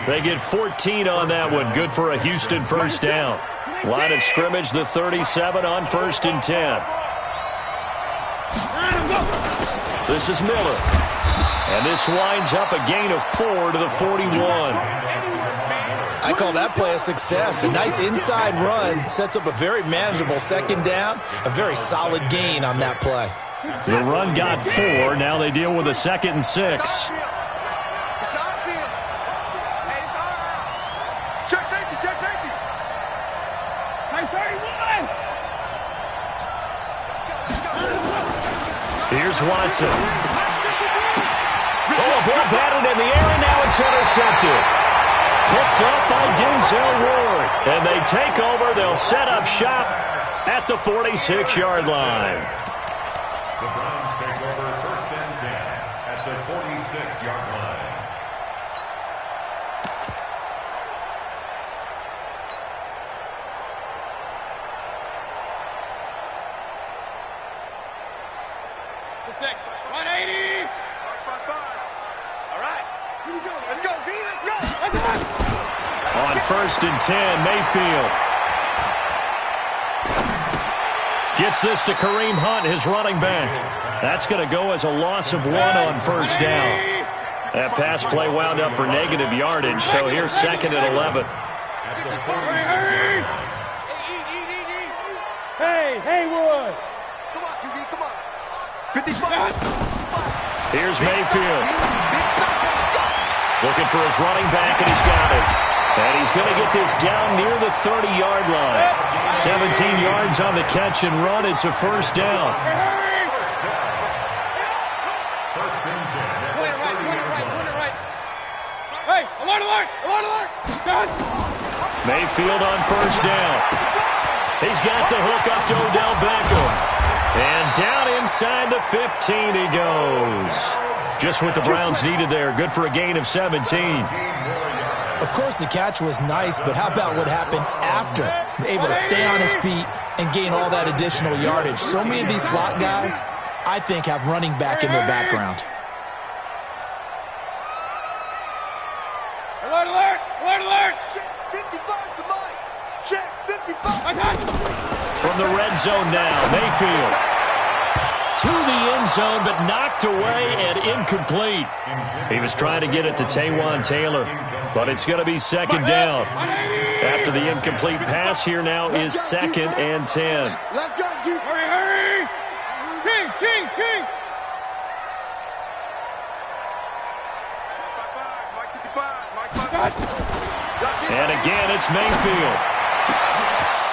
They get 14 on that one. Good for a Houston first down. Line of scrimmage, the 37 on 1st and 10. This is Miller. And this winds up a gain of 4 to the 41. I call that play a success. A nice inside run sets up a very manageable second down. A very solid gain on that play. The run got 4. Now they deal with a 2nd and 6. Check safety, check safety. Hey, 31. Here's Watson. Oh, ball batted in the air, and now it's intercepted. Picked up by Denzel Ward. And they take over. They'll set up shop at the 46-yard line. The Browns take over 1st and 10 at the 46-yard line. Protect. 180. 5. All right, here we go. Let's go, V, let's go. On 1st and 10, Mayfield gets this to Kareem Hunt, his running back. That's going to go as a loss of 1 on 1st down. That pass play wound up for negative yardage, so here's 2nd and 11. Hey, Haywood. Come on, QB, come on. 55. Here's Mayfield. Looking for his running back, and he's got it. And he's going to get this down near the 30-yard line. 17 yards on the catch and run. It's a first down. First and 10. Point it right. Hey, alert. Mayfield on first down. He's got the hook up to Odell Beckham. And down inside the 15 he goes. Just what the Browns needed there. Good for a gain of 17. Of course, the catch was nice, but how about what happened after? Able to stay on his feet and gain all that additional yardage. So many of these slot guys, I think, have running back in their background. Alert, alert, alert, alert. Check 55 to Mike. Check 55. From the red zone now, Mayfield. To the end zone, but knocked away and incomplete. He was trying to get it to Taywan Taylor, but it's going to be second down. After the incomplete pass, here now is 2nd and 10. Let's go, Duke. Hurry, hurry. King. Mike 55. Mike 55. And again, it's Mayfield.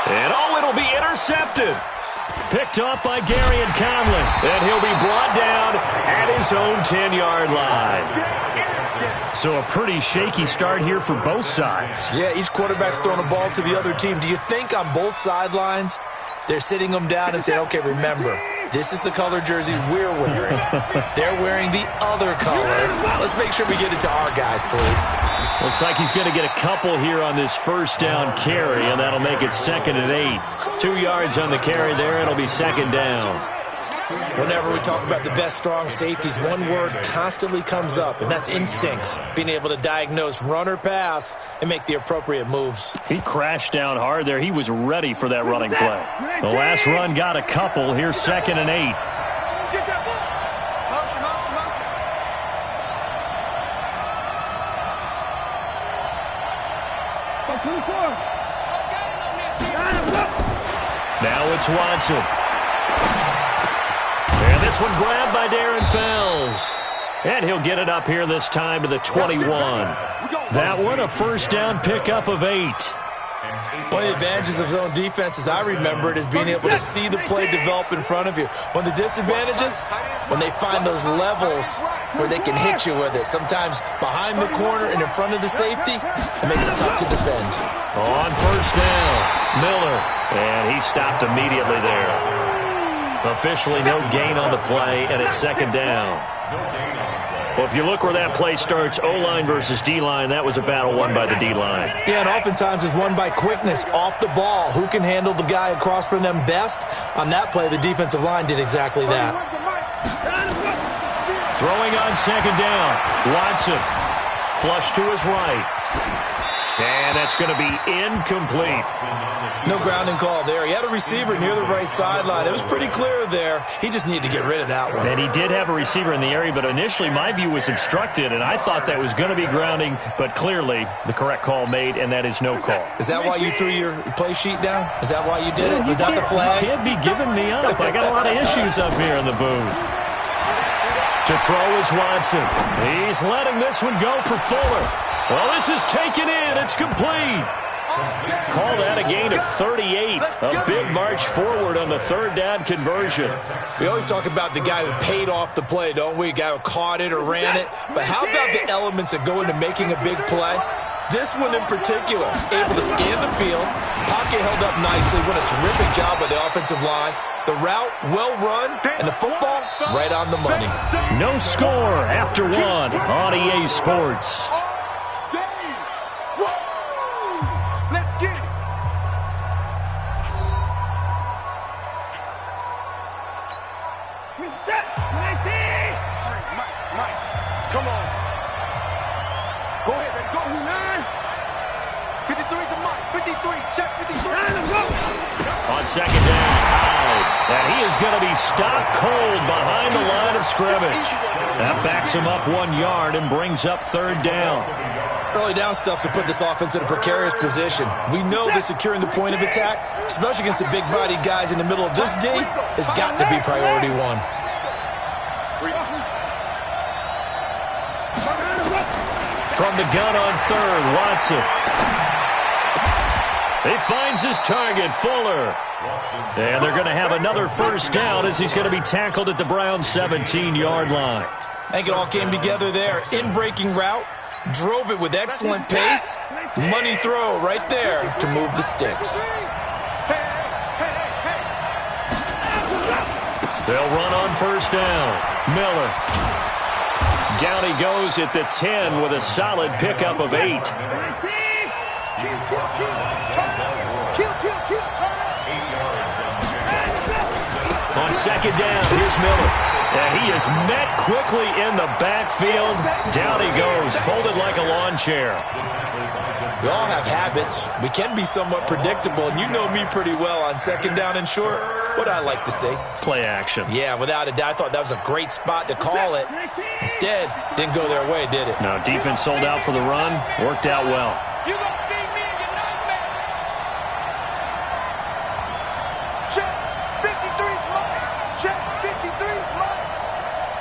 And it'll be intercepted. Picked up by Gary and Conley. And he'll be brought down at his own 10-yard line. So a pretty shaky start here for both sides. Yeah, each quarterback's throwing a ball to the other team. Do you think on both sidelines they're sitting them down and saying, okay, remember, this is the color jersey we're wearing. They're wearing the other color. Let's make sure we get it to our guys, please. Looks like he's going to get a couple here on this first down carry, and that'll make it 2nd and 8. 2 yards on the carry there. It'll be second down. Whenever we talk about the best strong safeties, one word constantly comes up, and that's instincts. Being able to diagnose run or pass and make the appropriate moves. He crashed down hard there. He was ready for that running play. The last run got a couple. Here's 2nd and 8. Get that ball. Motion. Now it's Watson. And this one grabbed by Darren Fells. And he'll get it up here this time to the 21. That one, a first down pickup of 8. One of the advantages of zone defense, as I remember it, is being able to see the play develop in front of you. One of the disadvantages, when they find those levels where they can hit you with it. Sometimes behind the corner and in front of the safety, it makes it tough to defend. On first down, Miller. And he stopped immediately there. Officially no gain on the play, and it's second down. Well, if you look where that play starts, O-line versus D-line, that was a battle won by the D-line. Yeah, and oftentimes it's won by quickness off the ball. Who can handle the guy across from them best? On that play, the defensive line did exactly that. Throwing on second down, Watson. Flush to his right. And that's going to be incomplete. No grounding call there. He had a receiver near the right sideline. It was pretty clear there. He just needed to get rid of that one. And he did have a receiver in the area, but initially my view was obstructed, and I thought that was going to be grounding, but clearly the correct call made, and that is no call. Is that why you threw your play sheet down? Is that why you did it? Was that the flag? You can't be giving me up. I got a lot of issues up here in the booth. To throw is Watson. He's letting this one go for Fuller. Well, this is taken in. It's complete. Call that a gain of 38. A big march forward on the third down conversion. We always talk about the guy who paid off the play, don't we? The guy who caught it or ran it. But how about the elements that go into making a big play? This one in particular, able to scan the field. Pocket held up nicely. What a terrific job by the offensive line. The route, well run, and the football, right on the money. No score after one on EA Sports. Let's get it. We set 19. Mike, come on. Go ahead, baby. Go. 9. 53 to Mike. 53. Check 53. Let's go. On second down, Howard. And he is going to be stopped cold behind the line of scrimmage. That backs him up 1 yard and brings up third down. Early down stuff to put this offense in a precarious position. We know that securing the point of attack, especially against the big-bodied guys in the middle of this D, has got to be priority one. From the gun on third, Watson. He finds his target, Fuller. And they're going to have another first down as he's going to be tackled at the Browns' 17-yard line. I think it all came together there. In-breaking route, drove it with excellent pace. Money throw right there to move the sticks. They'll run on first down. Miller. Down he goes at the 10 with a solid pickup of 8. On second down, here's Miller. And he is met quickly in the backfield. Down he goes, folded like a lawn chair. We all have habits. We can be somewhat predictable, and you know me pretty well on second down and short. What I like to say? Play action. Yeah, without a doubt. I thought that was a great spot to call it. Instead, didn't go their way, did it? No, defense sold out for the run. Worked out well. You gonna see me in your nightmare. Check. 53's mine. Check. 53's mine.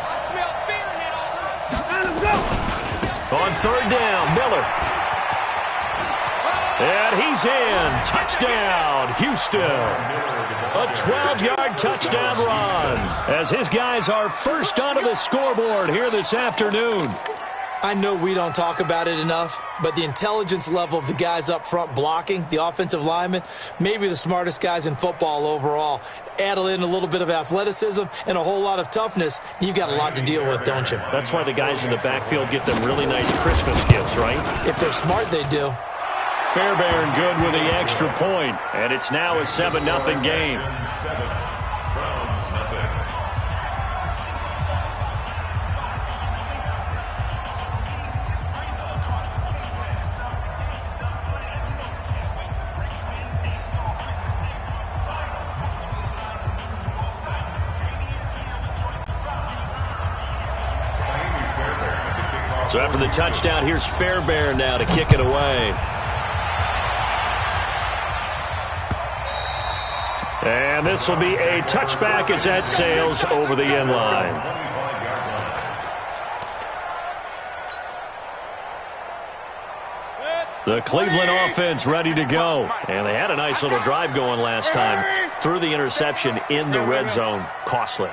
I smell fear in that offense. Let's go. On third down, Miller. And he's in. Touchdown, Houston. A 12-yard touchdown run as his guys are first onto the scoreboard here this afternoon. I know we don't talk about it enough, but the intelligence level of the guys up front blocking, the offensive linemen, maybe the smartest guys in football overall. Add in a little bit of athleticism and a whole lot of toughness, you've got a lot to deal with, don't you? That's why the guys in the backfield get them really nice Christmas gifts, right? If they're smart, they do. Fairbairn good with the extra point, and it's now a 7-0 game. So after the touchdown, here's Fairbairn now to kick it away. And this will be a touchback as that sails over the end line. The Cleveland offense ready to go. And they had a nice little drive going last time. Threw the interception in the red zone. Costly.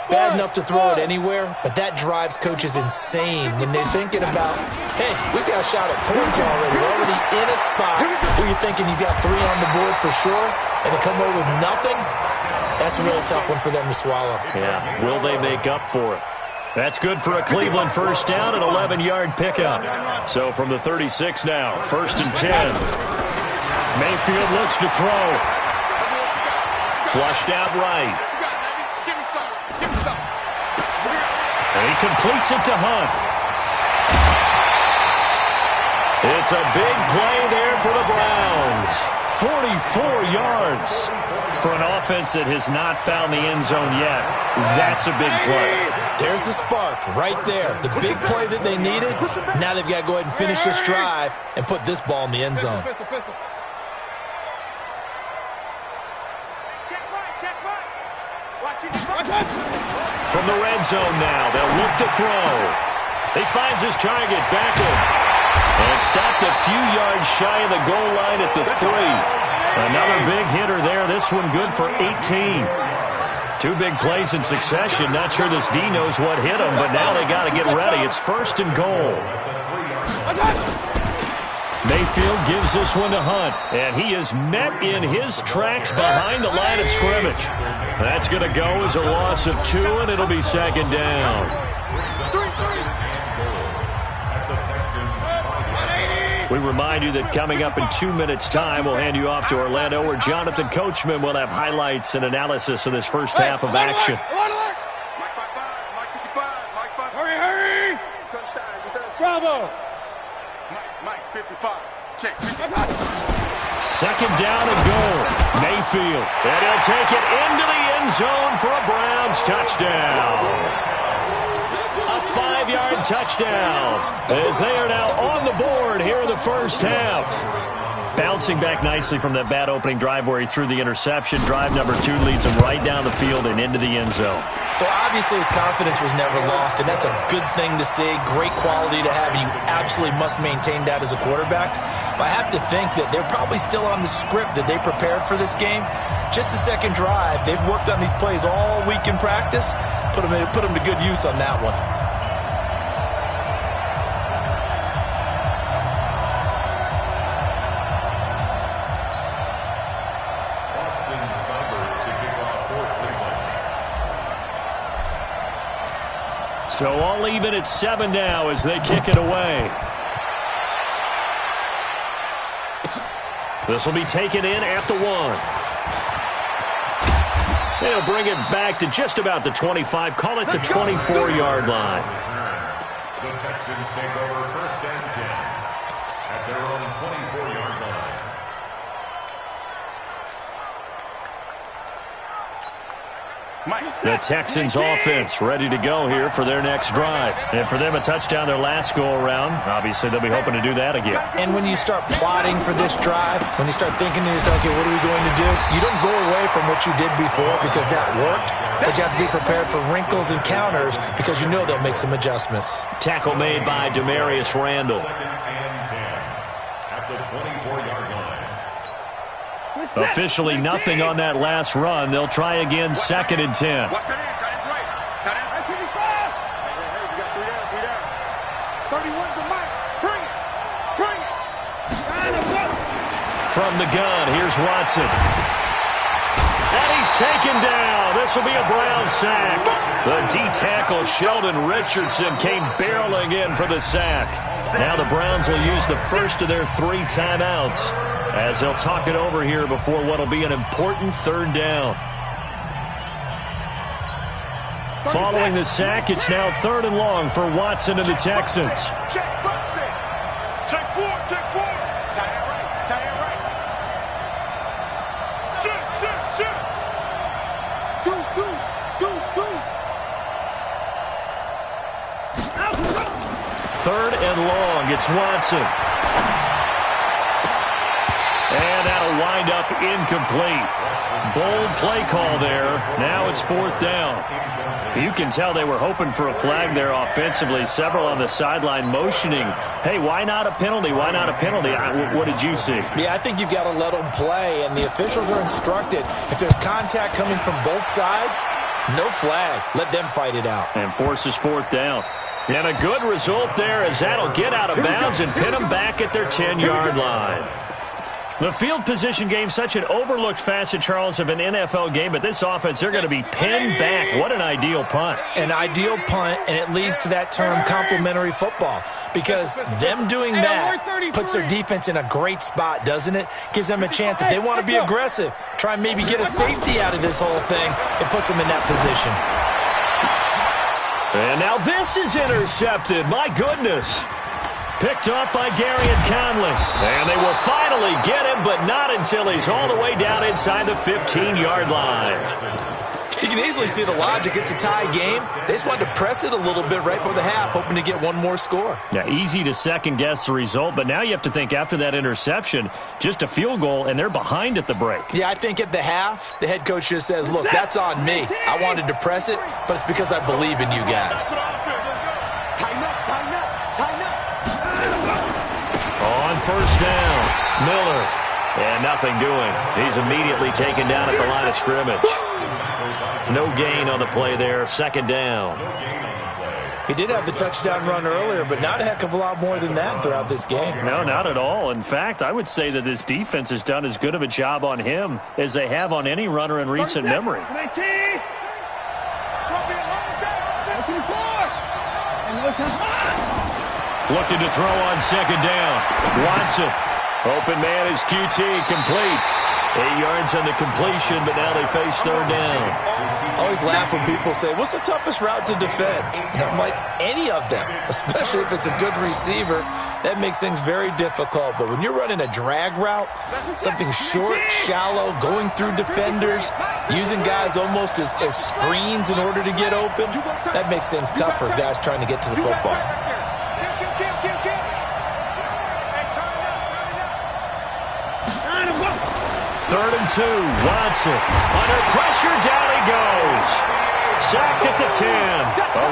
Bad enough to throw it anywhere, but that drives coaches insane when they're thinking about, hey, we've got a shot at points already. We're already in a spot where you're thinking you got 3 on the board for sure, and to come away with nothing, that's a really tough one for them to swallow. Yeah, will they make up for it? That's good for a Cleveland first down, an 11-yard pickup. So from the 36 now, 1st and 10. Mayfield looks to throw. Flushed out right. And he completes it to Hunt. It's a big play there for the Browns. 44 yards for an offense that has not found the end zone yet. That's a big play. There's the spark right there. The big play that they needed. Now they've got to go ahead and finish this drive and put this ball in the end zone. From the red zone now, they'll look to throw. He finds his target, Beckham. And stopped a few yards shy of the goal line at the 3. Another big hitter there. This one good for 18. 2 big plays in succession. Not sure this D knows what hit him, but now they got to get ready. It's 1st and goal. Mayfield gives this one to Hunt, and he is met in his tracks behind the line of scrimmage. That's going to go as a loss of 2, and it'll be 2nd down. We remind you that coming up in 2 minutes' time, we'll hand you off to Orlando, where Jonathan Coachman will have highlights and analysis of this first half of action. Hurry! Touchdown, defense. Bravo! Mike, 55. Check. 2nd down and goal. Mayfield. And he'll take it into the end zone for a Browns touchdown. A 5-yard touchdown as they are now on the board here in the first half. Bouncing back nicely from that bad opening drive where he threw the interception. Drive number 2 leads him right down the field and into the end zone. So obviously his confidence was never lost, and that's a good thing to see. Great quality to have, and you absolutely must maintain that as a quarterback. But I have to think that they're probably still on the script that they prepared for this game. Just the second drive, they've worked on these plays all week in practice. Put them to good use on that one. So all even at 7 now as they kick it away. This will be taken in at the 1. They'll bring it back to just about the 25. Call it the 24-yard line. The Texans take over 1st and 10 at their own 24-yard line. The Texans offense ready to go here for their next drive. And for them, a touchdown their last go-around. Obviously, they'll be hoping to do that again. And when you start plotting for this drive, when you start thinking to yourself, okay, what are we going to do? You don't go away from what you did before because that worked, but you have to be prepared for wrinkles and counters because you know they'll make some adjustments. Tackle made by Demarius Randall. 2nd and 10 at the 24-yard line. Officially nothing on that last run. They'll try again 2nd and 10. Watch that end. Tight end right. Tight end right. 55. Hey, we got 3 down. 31's the mic. Bring it. Bring it. From the gun, here's Watson. And he's taken down. This will be a Brown sack. The D-tackle Sheldon Richardson came barreling in for the sack. Now the Browns will use the first of their 3 timeouts as they'll talk it over here before what will be an important 3rd down. Following the sack, it's now 3rd and long for Watson and the Texans. Check, box it. Check 4. Check 4. Tight end right. Tight end right. Shoot. Deuce. 3rd and long, it's Watson. And that'll wind up incomplete. Bold play call there. Now it's 4th down. You can tell they were hoping for a flag there offensively. Several on the sideline motioning, hey, why not a penalty? Why not a penalty? What did you see? Yeah, I think you've got to let them play, and the officials are instructed. If there's contact coming from both sides, no flag. Let them fight it out. And forces 4th down. And a good result there as that'll get out of bounds and pin them back at their 10-yard line. The field position game, such an overlooked facet, Charles, of an NFL game, but this offense, they're going to be pinned back. What an ideal punt. An ideal punt, and it leads to that term complementary football, because them doing that puts their defense in a great spot, doesn't it? Gives them a chance. If they want to be aggressive, try and maybe get a safety out of this whole thing, it puts them in that position. And now this is intercepted. My goodness. Picked up by Garyon Conley. And they will finally get him, but not until he's all the way down inside the 15-yard line. You can easily see the logic. It's a tie game. They just wanted to press it a little bit right before the half, hoping to get one more score. Yeah, easy to second-guess the result, but now you have to think after that interception, just a field goal, and they're behind at the break. Yeah, I think at the half, the head coach just says, look, that's on me. I wanted to press it, but it's because I believe in you guys. Tighten up. On 1st down, Miller. And nothing doing. He's immediately taken down at the line of scrimmage. No gain on the play there. 2nd down. He did have the touchdown run earlier, but not a heck of a lot more than that throughout this game. No, not at all. In fact, I would say that this defense has done as good of a job on him as they have on any runner in recent memory. 19. Looking to throw on 2nd down. Watson. Open man is QT. Complete. 8 yards on the completion, but now they face 3rd down. I always laugh when people say, what's the toughest route to defend? And I'm like, any of them, especially if it's a good receiver. That makes things very difficult. But when you're running a drag route, something short, shallow, going through defenders, using guys almost as screens in order to get open, that makes things tough for guys trying to get to the football. 3rd and 2. Watson. Under pressure, down he goes. Sacked at the 10.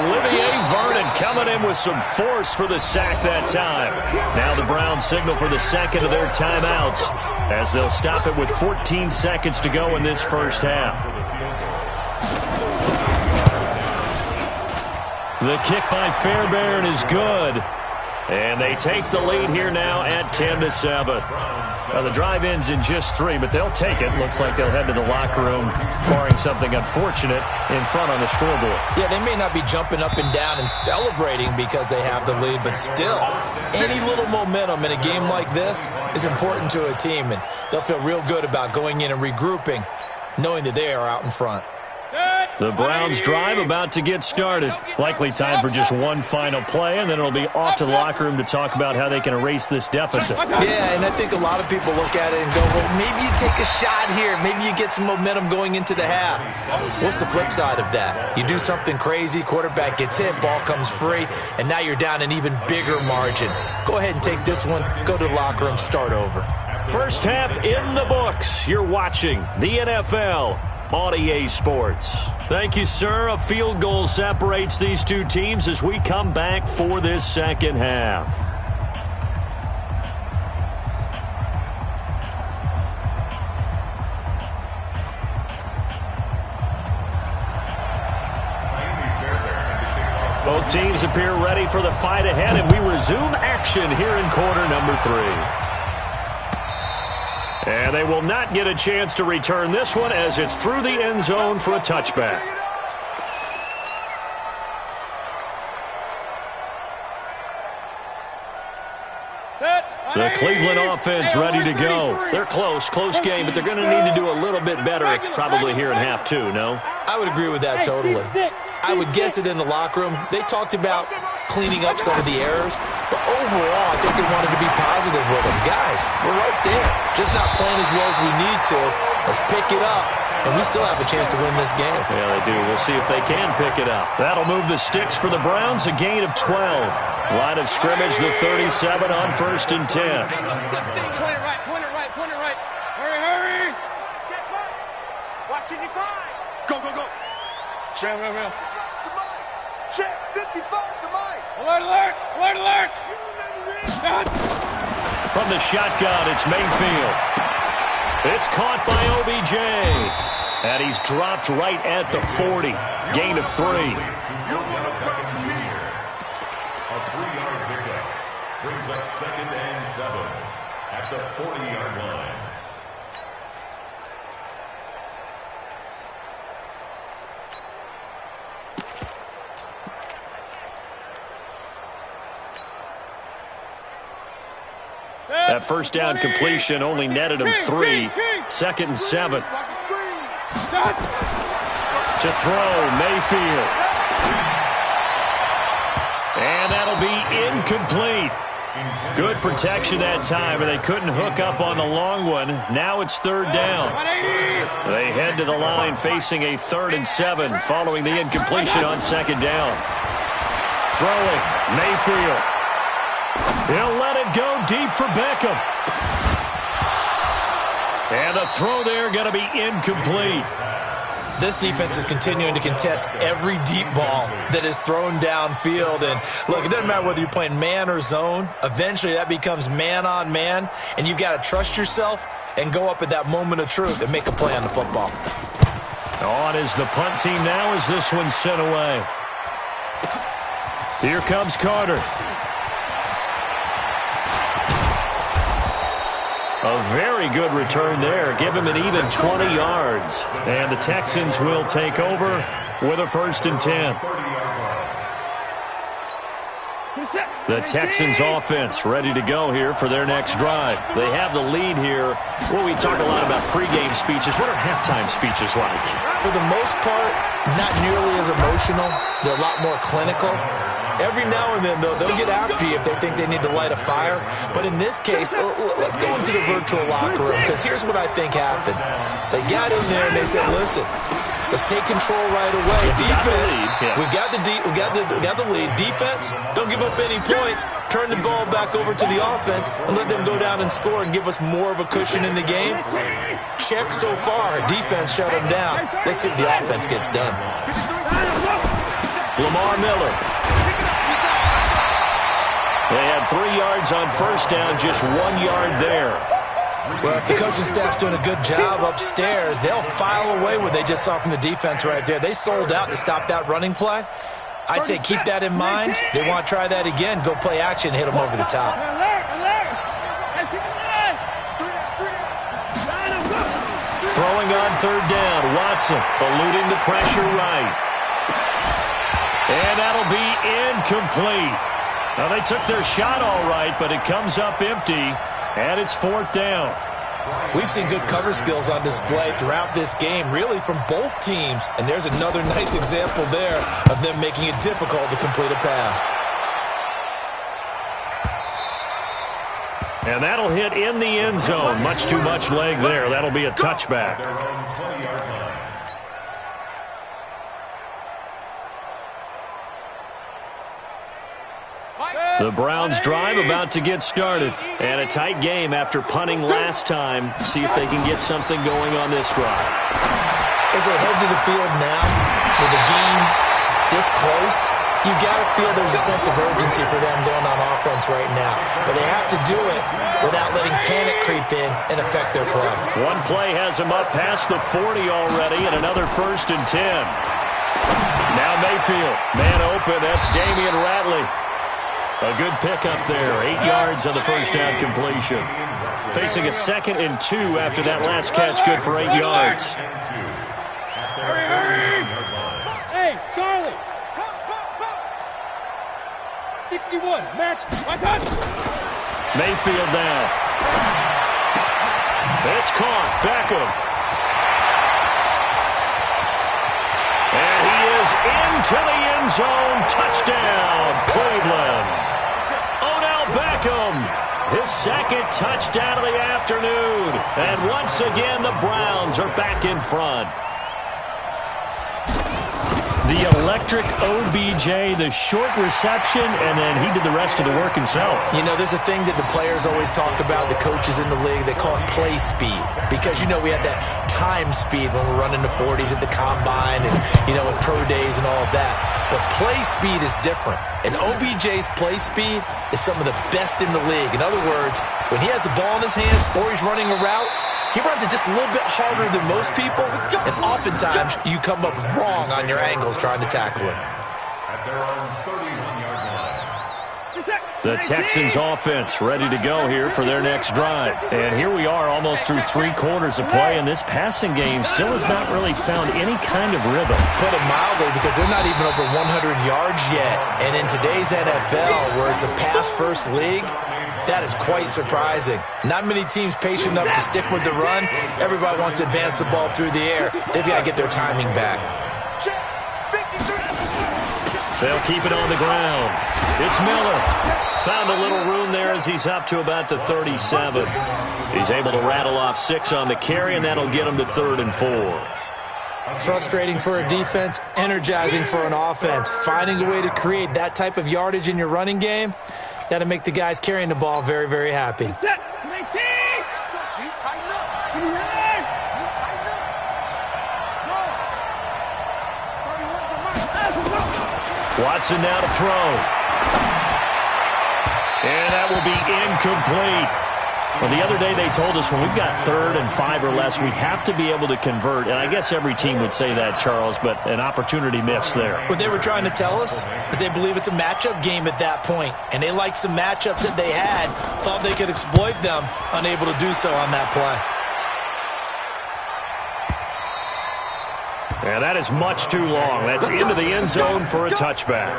Olivier Vernon coming in with some force for the sack that time. Now the Browns signal for the 2nd of their timeouts as they'll stop it with 14 seconds to go in this 1st half. The kick by Fairbairn is good. And they take the lead here now at 10-7. Now, the drive ends in just 3, but they'll take it. Looks like they'll head to the locker room, barring something unfortunate in front on the scoreboard. Yeah, they may not be jumping up and down and celebrating because they have the lead, but still, any little momentum in a game like this is important to a team, and they'll feel real good about going in and regrouping, knowing that they are out in front. The Browns drive about to get started. Likely time for just one final play, and then it'll be off to the locker room to talk about how they can erase this deficit. Yeah, and I think a lot of people look at it and go, well, maybe you take a shot here. Maybe you get some momentum going into the half. What's the flip side of that? You do something crazy, quarterback gets hit, ball comes free, and now you're down an even bigger margin. Go ahead and take this one, go to the locker room, start over. First half in the books. You're watching the NFL on EA Sports. Thank you, sir. A field goal separates these two teams as we come back for this second half. Both teams appear ready for the fight ahead, and we resume action here in quarter number 3. And they will not get a chance to return this one as it's through the end zone for a touchback. The Cleveland offense ready to go. They're close game, but they're going to need to do a little bit better probably here in half 2, no? I would agree with that totally. I would guess it in the locker room. They talked about cleaning up some of the errors, but overall, I think they wanted to be positive with them. Guys, we're right there. Just not playing as well as we need to. Let's pick it up, and we still have a chance to win this game. Yeah, they do. We'll see if they can pick it up. That'll move the sticks for the Browns, a gain of 12. Line of scrimmage, the 37 on 1st and 10. Point it right. Hurry. Watch it, you find. Go. Real. Check, 55, the mic. Alert. From the shotgun, it's Mayfield. It's caught by OBJ. And he's dropped right at the 40. Gain of 3. A 3-yard pickup brings up 2nd and 7 at the 40-yard line. That first down completion only netted him 3. 2nd and 7. To throw, Mayfield. And that'll be incomplete. Good protection that time, and they couldn't hook up on the long one. Now it's 3rd down. They head to the line facing a 3rd and 7 following the incompletion on 2nd down. Throwing, Mayfield. He'll let it go deep for Beckham. And the throw there going to be incomplete. This defense is continuing to contest every deep ball that is thrown downfield. And look, it doesn't matter whether you're playing man or zone. Eventually that becomes man on man, and you've got to trust yourself and go up at that moment of truth and make a play on the football. On is the punt team now as this one's sent away. Here comes Carter. A very good return there. Give him an even 20 yards. And the Texans will take over with a 1st and 10. The Texans offense ready to go here for their next drive. They have the lead here. Well, we talk a lot about pregame speeches. What are halftime speeches like? For the most part, not nearly as emotional. They're a lot more clinical. Every now and then, they'll get after you if they think they need to light a fire. But in this case, let's go into the virtual locker room, because here's what I think happened. They got in there and they said, listen, let's take control right away. Defense, we got the lead. Defense, don't give up any points. Turn the ball back over to the offense and let them go down and score and give us more of a cushion in the game. Check so far. Defense shut them down. Let's see if the offense gets done. Lamar Miller. They had 3 yards on 1st down, just 1 yard there. Well, if the coaching staff's doing a good job upstairs, they'll file away what they just saw from the defense right there. They sold out to stop that running play. I'd say keep that in mind. They want to try that again. Go play action, hit them over the top. Throwing on third down, Watson eluding the pressure right. And that'll be incomplete. Now, they took their shot all right, but it comes up empty, and it's fourth down. We've seen good cover skills on display throughout this game, really from both teams. And there's another nice example there of them making it difficult to complete a pass. And that'll hit in the end zone. Much too much leg there. That'll be a touchback. The Browns drive about to get started. And a tight game after punting last time. See if they can get something going on this drive. As they head to the field now, with the game this close, you got to feel there's a sense of urgency for them going on offense right now. But they have to do it without letting panic creep in and affect their play. One play has them up past the 40 already, and another 1st and 10. Now Mayfield, man open, that's Damian Ratley. A good pickup there, 8 yards on the first down completion. Facing a 2nd and 2 after that last catch, good for 8 yards. Hey, Charlie! 61, match, my touch! Mayfield down. It's caught, Beckham. And he is into the end zone, touchdown, Cleveland. Odell Beckham, his 2nd touchdown of the afternoon. And once again, the Browns are back in front. The electric OBJ, the short reception, and then he did the rest of the work himself. You know, there's a thing that the players always talk about, the coaches in the league, they call it play speed. Because, you know, we had that time speed when we're running the 40s at the combine and, you know, at pro days and all of that. But play speed is different. And OBJ's play speed is some of the best in the league. In other words, when he has the ball in his hands or he's running a route, he runs it just a little bit harder than most people, and oftentimes you come up wrong on your angles trying to tackle him. The Texans offense ready to go here for their next drive. And here we are almost through 3 quarters of play, and this passing game still has not really found any kind of rhythm. Put it mildly, because they're not even over 100 yards yet. And in today's NFL, where it's a pass-first league, that is quite surprising. Not many teams patient enough to stick with the run. Everybody wants to advance the ball through the air. They've got to get their timing back. They'll keep it on the ground. It's Miller. Found a little room there as he's up to about the 37. He's able to rattle off 6 on the carry, and that'll get him to 3rd and 4. Frustrating for a defense, energizing for an offense. Finding a way to create that type of yardage in your running game, that'll make the guys carrying the ball very, very happy. Watson now to throw. And that will be incomplete. Well, the other day they told us when we've got 3rd and 5 or less, we have to be able to convert. And I guess every team would say that, Charles, but an opportunity missed there. What they were trying to tell us is they believe it's a matchup game at that point. And they liked some matchups that they had, thought they could exploit them, unable to do so on that play. And that is much too long. That's into the end zone for a touchback.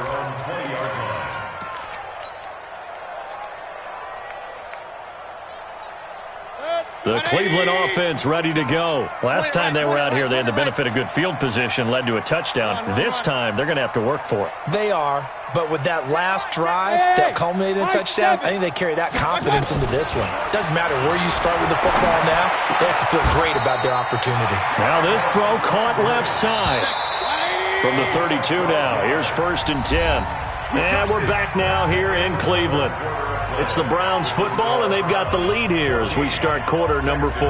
The Cleveland offense ready to go. Last time they were out here, they had the benefit of good field position, led to a touchdown. This time, they're going to have to work for it. They are, but with that last drive that culminated in a touchdown, I think they carry that confidence into this one. Doesn't matter where you start with the football now, they have to feel great about their opportunity. Now this throw caught left side. From the 32 now, here's 1st and 10. And we're back now here in Cleveland. It's the Browns football, and they've got the lead here as we start quarter number 4.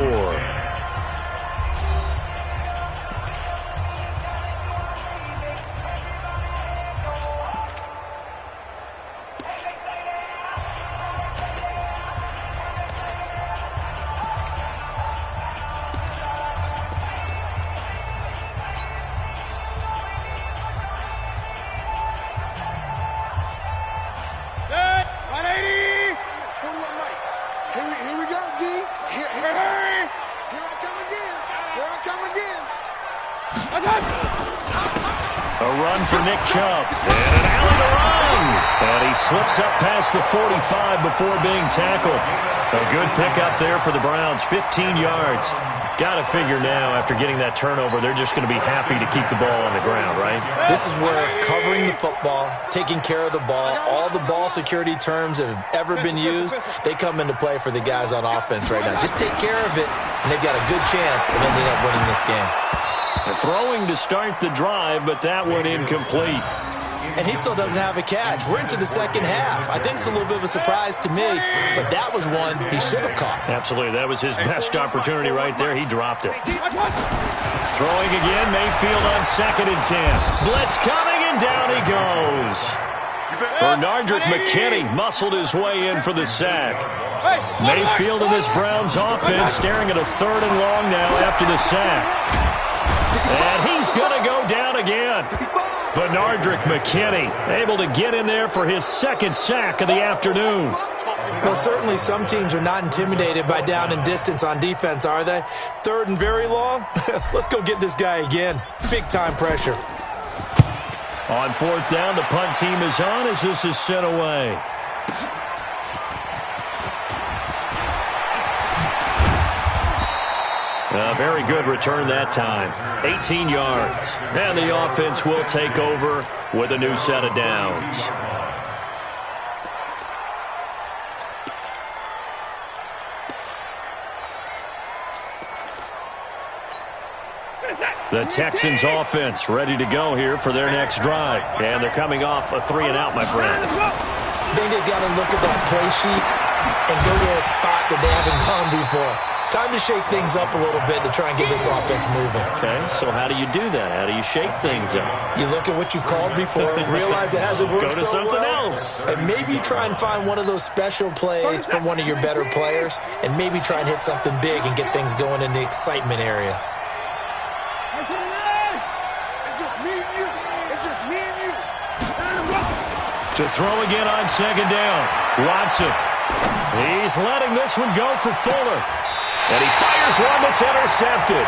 A run for Nick Chubb. And an alley to run. And he slips up past the 45 before being tackled. A good pickup there for the Browns, 15 yards. Got to figure now, after getting that turnover, they're just going to be happy to keep the ball on the ground, right? This is where covering the football, taking care of the ball, all the ball security terms that have ever been used, they come into play for the guys on offense right now. Just take care of it, and they've got a good chance of ending up winning this game. Throwing to start the drive, but that one incomplete. And he still doesn't have a catch. We're into the second half. I think it's a little bit of a surprise to me, but that was one he should have caught. Absolutely. That was his best opportunity right there. He dropped it. Throwing again, Mayfield on 2nd and 10. Blitz coming, and down he goes. Bernardrick McKinney muscled his way in for the sack. Mayfield and this Browns offense staring at a 3rd and long now after the sack. And he's going to go down again. Bernardrick McKinney able to get in there for his 2nd sack of the afternoon. Well, certainly some teams are not intimidated by down and distance on defense, are they? 3rd and very long? Let's go get this guy again. Big-time pressure. On 4th down, the punt team is on as this is sent away. A very good return that time. 18 yards. And the offense will take over with a new set of downs. The Texans offense ready to go here for their next drive. And they're coming off a 3-and-out, my friend. I think they've got to look at that play sheet and go to a spot that they haven't gone before. Time to shake things up a little bit to try and get this offense moving. Okay, so how do you do that? How do you shake things up? You look at what you've called before, realize it hasn't worked so well. Go to something else. And maybe try and find one of those special plays from one of your better players, and maybe try and hit something big and get things going in the excitement area. It's just me and you. It's just me and you. To throw again on 2nd down. Watson. He's letting this one go for Fuller. And he fires one that's intercepted.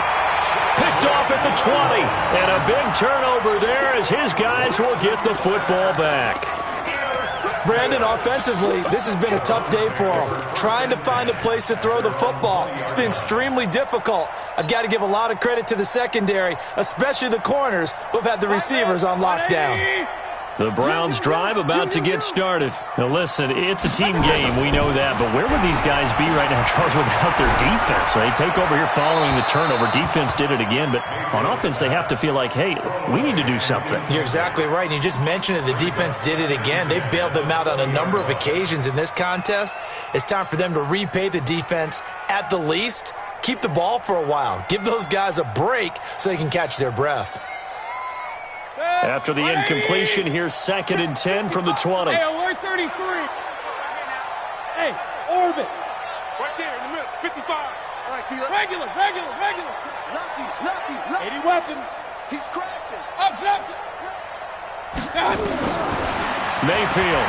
Picked off at the 20. And a big turnover there as his guys will get the football back. Brandon, offensively, this has been a tough day for him. Trying to find a place to throw the football. It's been extremely difficult. I've got to give a lot of credit to the secondary, especially the corners who have had the receivers on lockdown. The Browns drive about to get started. Now listen, it's a team game, we know that, but where would these guys be right now, Charles, without their defense? They take over here following the turnover. Defense did it again, but on offense they have to feel like, hey, we need to do something. You're exactly right, and you just mentioned it. The defense did it again. They bailed them out on a number of occasions in this contest. It's time for them to repay the defense at the least. Keep the ball for a while. Give those guys a break so they can catch their breath. After the incompletion, here's 2nd and 10 from the 20. Hey, alert 33. Hey, orbit. Right there in the middle. 55. All right, T. Regular. Lucky. 80 weapon. He's crashing. Up. Mayfield.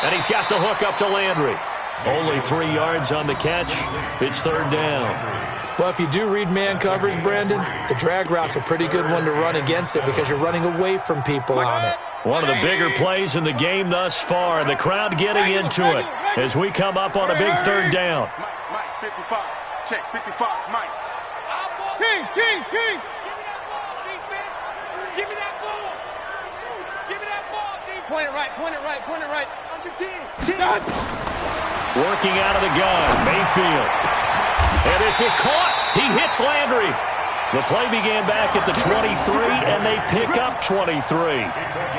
And he's got the hook up to Landry. Only 3 yards on the catch. It's 3rd down. Well, if you do read man coverage, Brandon, the drag route's a pretty good one to run against it because you're running away from people on it. One of the bigger plays in the game thus far, and the crowd getting into it as we come up on a big 3rd down. Mike, 55. Check, 55. Mike. Kings. Give me that ball. Point it right. Under 10. Working out of the gun, Mayfield. And this is caught. He hits Landry. The play began back at the 23, and they pick up 23.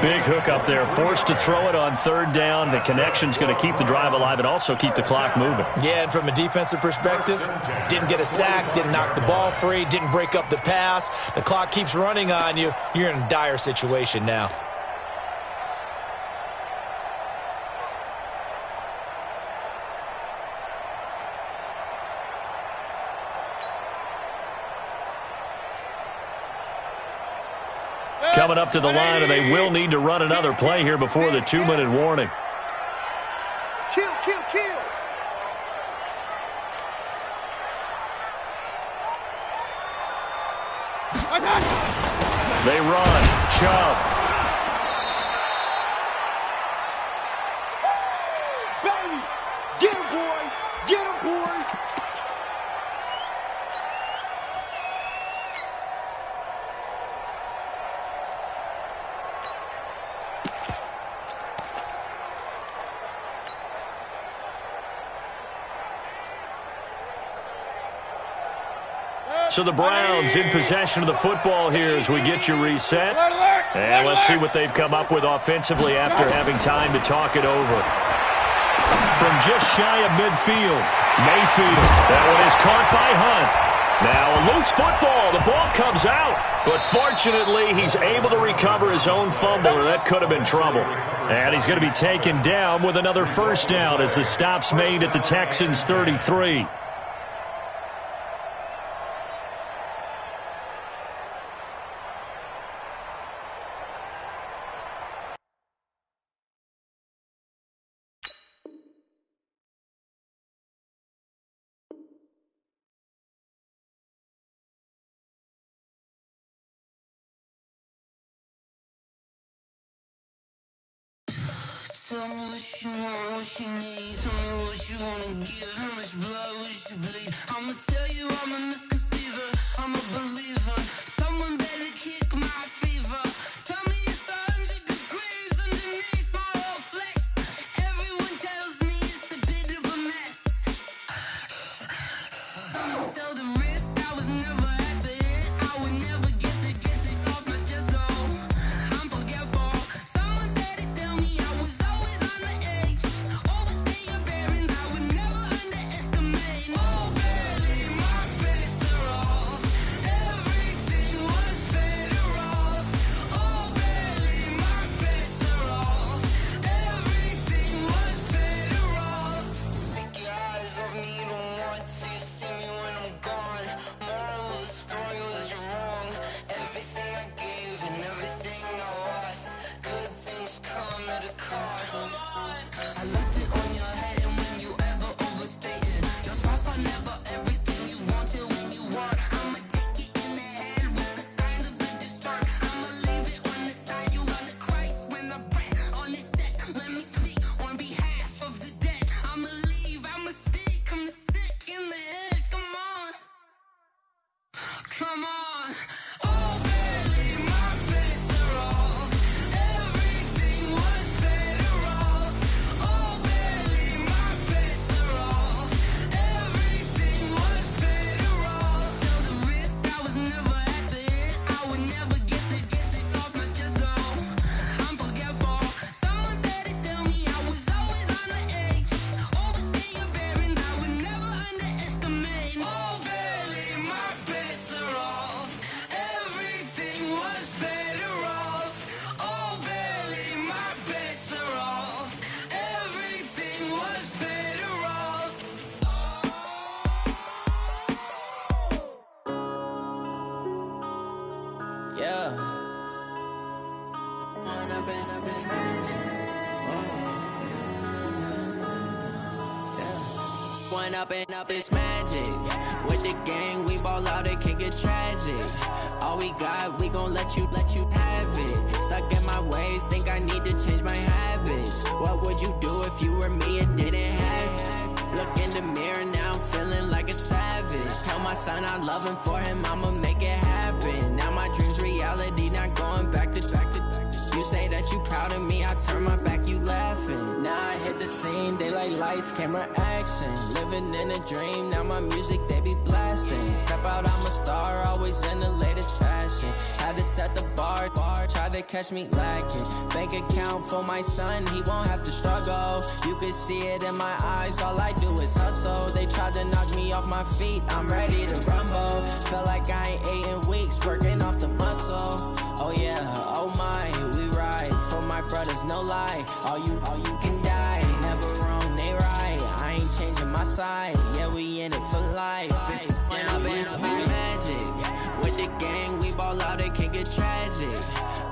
Big hook up there, forced to throw it on 3rd down. The connection's going to keep the drive alive and also keep the clock moving. Yeah, and from a defensive perspective, didn't get a sack, didn't knock the ball free, didn't break up the pass. The clock keeps running on you. You're in a dire situation now. Coming up to the line, and they will need to run another play here before the 2-minute warning. Kill. They run. Chubb. Baby, get him, boy. Get him, boy. So the Browns in possession of the football here as we get you reset. And let's see what they've come up with offensively after having time to talk it over. From just shy of midfield, Mayfield. That one is caught by Hunt. Now a loose football. The ball comes out. But fortunately, he's able to recover his own fumble, or that could have been trouble. And he's going to be taken down with another first down as the stop's made at the Texans' 33. Tell me what you want, what you need. Tell me what you wanna give. How much blood would you bleed? I'ma tell you I'm a misconceiver. I'm a believer. Someone better kick my fever. Tell me it's 100 degrees underneath my whole flesh. Everyone tells me it's a bit of a mess. I'ma tell the risk I was never at the end. I would never get it off my chest though. I'm forgetful. Someone better tell me I was always on the edge. Overstay your bearings, I would never underestimate. Oh baby, my bets are off. Everything was better off. Oh baby, my bets are off. Everything was better off. Take your eyes off me, you don't want to. You see me when I'm gone. Moral of the story was you're wrong. Everything I gave and everything I lost. Good things come at a cost. I left it on your head, and when you ever overstated, your thoughts are never everything you wanted when you want. I'ma take it in the head with the signs of the distort. I'ma leave it on the side. You on the Christ when I breath on this set. Let me speak on behalf of the dead. I'ma leave, I'ma speak. I'm the sick in the head. Come on, come on. Oh baby, my bets are off. Everything was better off. Oh baby, my bets are off. Everything was better off. Tell the risk I was never at the end. I would never get it off my chest though. I'm forgetful. Someone better tell me I was always on the edge. Overstay your bearings, I would never underestimate. Oh baby, my bets are off. Everything was better off. Oh baby, my bets are off. Everything was better off. Yeah. When I've been up this magic. When up this magic. With the gang, we ball out, it can get tragic. All we got, we gon' let you have it. Stuck in my ways, think I need to change my habits. What would you do if you were me and didn't have it? Look in the mirror, now I'm feeling like a savage. Tell my son I love him, for him I'ma make it happen. Now my dream's reality, not going back to. You say that you proud of me, I turn my back, you laughing. Now I hit the scene, they like lights, camera, action. Living in a dream, now my music, they be blasting. Step out, I'm a star, always in the latest fashion. Had to set the bar, try to catch me lacking. Bank account for my son, he won't have to struggle. You can see it in my eyes, all I do is hustle. They tried to knock me off my feet, I'm ready to rumble. Feel like I ain't ate in weeks, working off the muscle. Oh yeah, oh my, we ride for my brothers, no lie. All you can die, never wrong, they right. I ain't changing my side, yeah, we in it for life. When I've been up is magic. With the gang, we ball out, it can get tragic.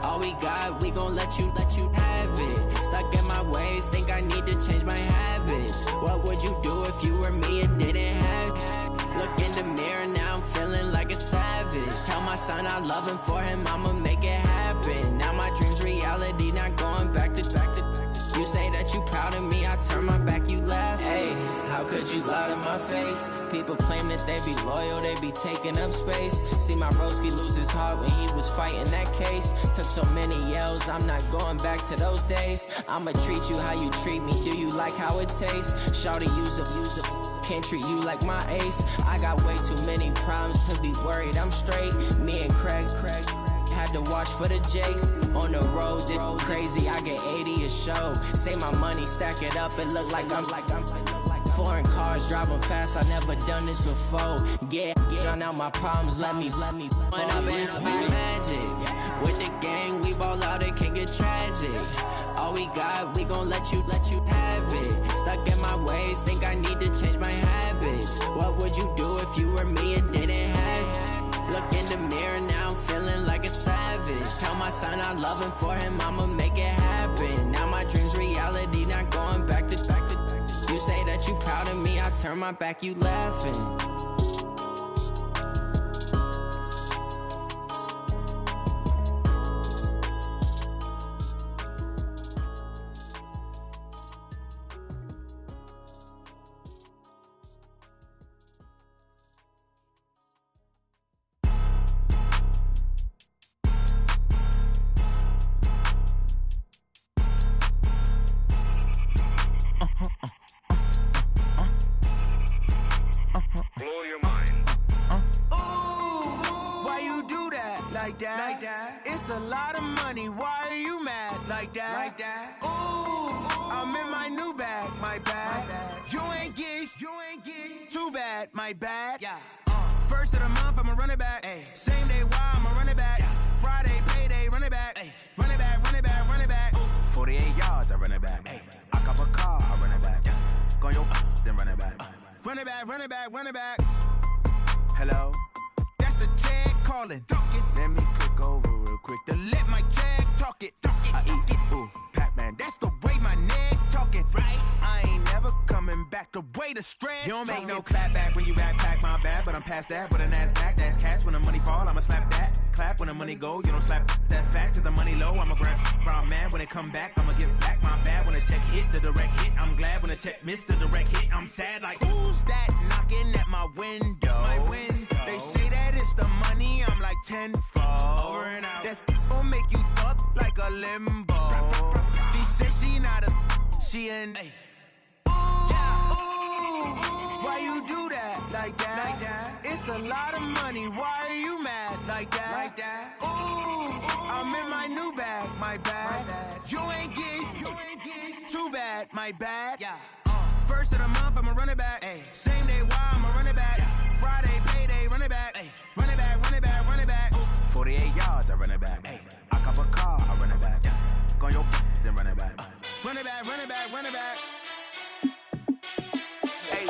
All we got, we gon' let you have it. Stuck in my ways, think I need to change my habits. What would you do if you were me and didn't have it? Look in the mirror, now I'm feeling like a savage. Tell my son, I love him, for him, I'ma make it happen. Now my dream's reality, not going back to. You say that you proud of me, I turn my back, you laugh. Hey, how could you lie to my face? People claim that they be loyal, they be taking up space. See my broski lose his heart when he was fighting that case. Took so many yells, I'm not going back to those days. I'ma treat you how you treat me, do you like how it tastes? Shawty, use up, can't treat you like my ace. I got way too many problems to be worried, I'm straight. Me and Craig had to watch for the Jakes. On the road, it's crazy, I get 80 a show. Say my money, stack it up, it look like I'm foreign cars, driving fast, I never done this before. Yeah, drown out my problems, let me When up in Beats Magic, with the gang, we ball out, it can get tragic. All we got, we gon' let you have it. Stuck in my ways, think I need to change my habits. What would you do if you were me and didn't have it? Look in the mirror now, I'm feeling like a savage. Tell my son I love him, for him, I'ma make it happen. Now my dream's reality, not going back to. You say that you proud of me, I turn my back, you laughing. It's a lot of money, why are you mad like that? Ooh, I'm in my new bag, my bad. You ain't get too bad, my bad. First of the month, I'ma run it back. Same day, why I'ma run it back. Friday, payday, run it back. Run it back, run it back, run it back. 48 yards, I run it back. I cop a car, I run it back. Go yo, then run it back. Run it back, run it back, run it back. Hello? That's the check calling. Let me click over real quick to let my check talk it. I eat it, ooh, Pac-Man. That's the way my neck talking, right? I ain't never coming back the way the stress. You don't make no clap back when you backpack, my bad. But I'm past that with an ass back. That's cash when the money fall, I'ma slap that. Clap when the money go, you don't slap. That's facts. If the money low, I'ma grab brown man. When it come back, I'ma give back my bad. When the check hit, the direct hit. I'm glad when the check missed the direct hit. I'm sad like, who's that knocking at my window? My window. They say that it's the money, I'm like tenfold. Over and out. That's gon' make you up like a limbo. She said she not a, she an. Why you do that like that? It's a lot of money, why are you mad like that? Ooh, I'm in my new bag, my bad. You ain't get too bad, my bad. First of the month, I'ma run it back. Same day, why I'ma run it back. Friday, payday, run it back. Run it back, run it back, run it back. 48 yards, I run it back. I cop a car, I run it back. Go yo, then run it back. Run it back, run it back, run it back. Hey,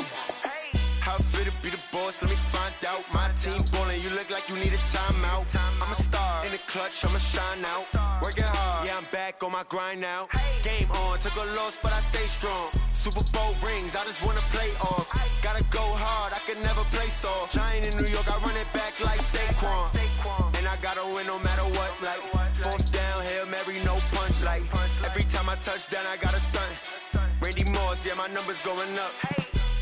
how fit to be the boss? Let me find out. My team ballin', you look like you need a timeout. I'm a star in the clutch, I'ma shine out. Working hard, yeah, I'm back on my grind now. Game on, took a loss, but I stay strong. Super Bowl rings, I just wanna play off. Gotta go hard, I can never play soft. Giant in New York, I run it back like Saquon. And I gotta win no matter what, like fourth down, Hail Mary, no punch. Like every time I touch down, I gotta stunt. Randy Moss, yeah, my numbers going up.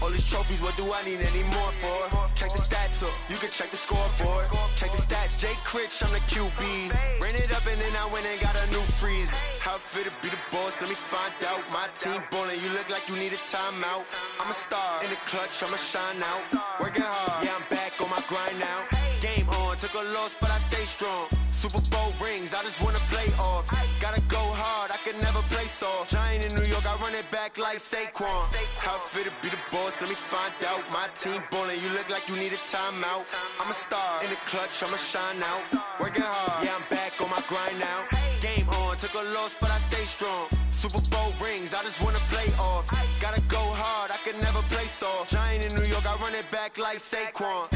All these trophies, what do I need any more for? Check the stats up, you can check the scoreboard. Check the stats, Jake Critch, I'm the QB. Ran it up and then I went and got a new freeze. How fit to be the boss, let me find out. My team ballin', you look like you need a timeout. I'm a star in the clutch, I'ma shine out. Working hard, yeah, I'm back on my grind now. Game on, took a loss, but I stay strong. Super Bowl rings, I just wanna play off. Gotta go hard, I can never play soft. Giant in New York, I run it back like Saquon. How fit to be the boss, let me find out. My team ballin', you look like you need a timeout. I'm a star in the clutch, I'ma shine out. Working hard, yeah, I'm back on my grind now. Game on, took a loss, but I stay strong. Super Bowl rings, I just wanna play off. Gotta go hard, I can never play soft. Giant in New York, I run it back like Saquon.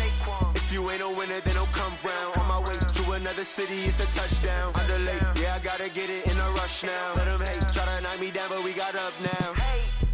If you ain't a winner, then don't come round. On my way to another city, it's a touchdown. Underlay, yeah, I gotta get it in a rush now. Let them hate, try to knock me down, but we got up now.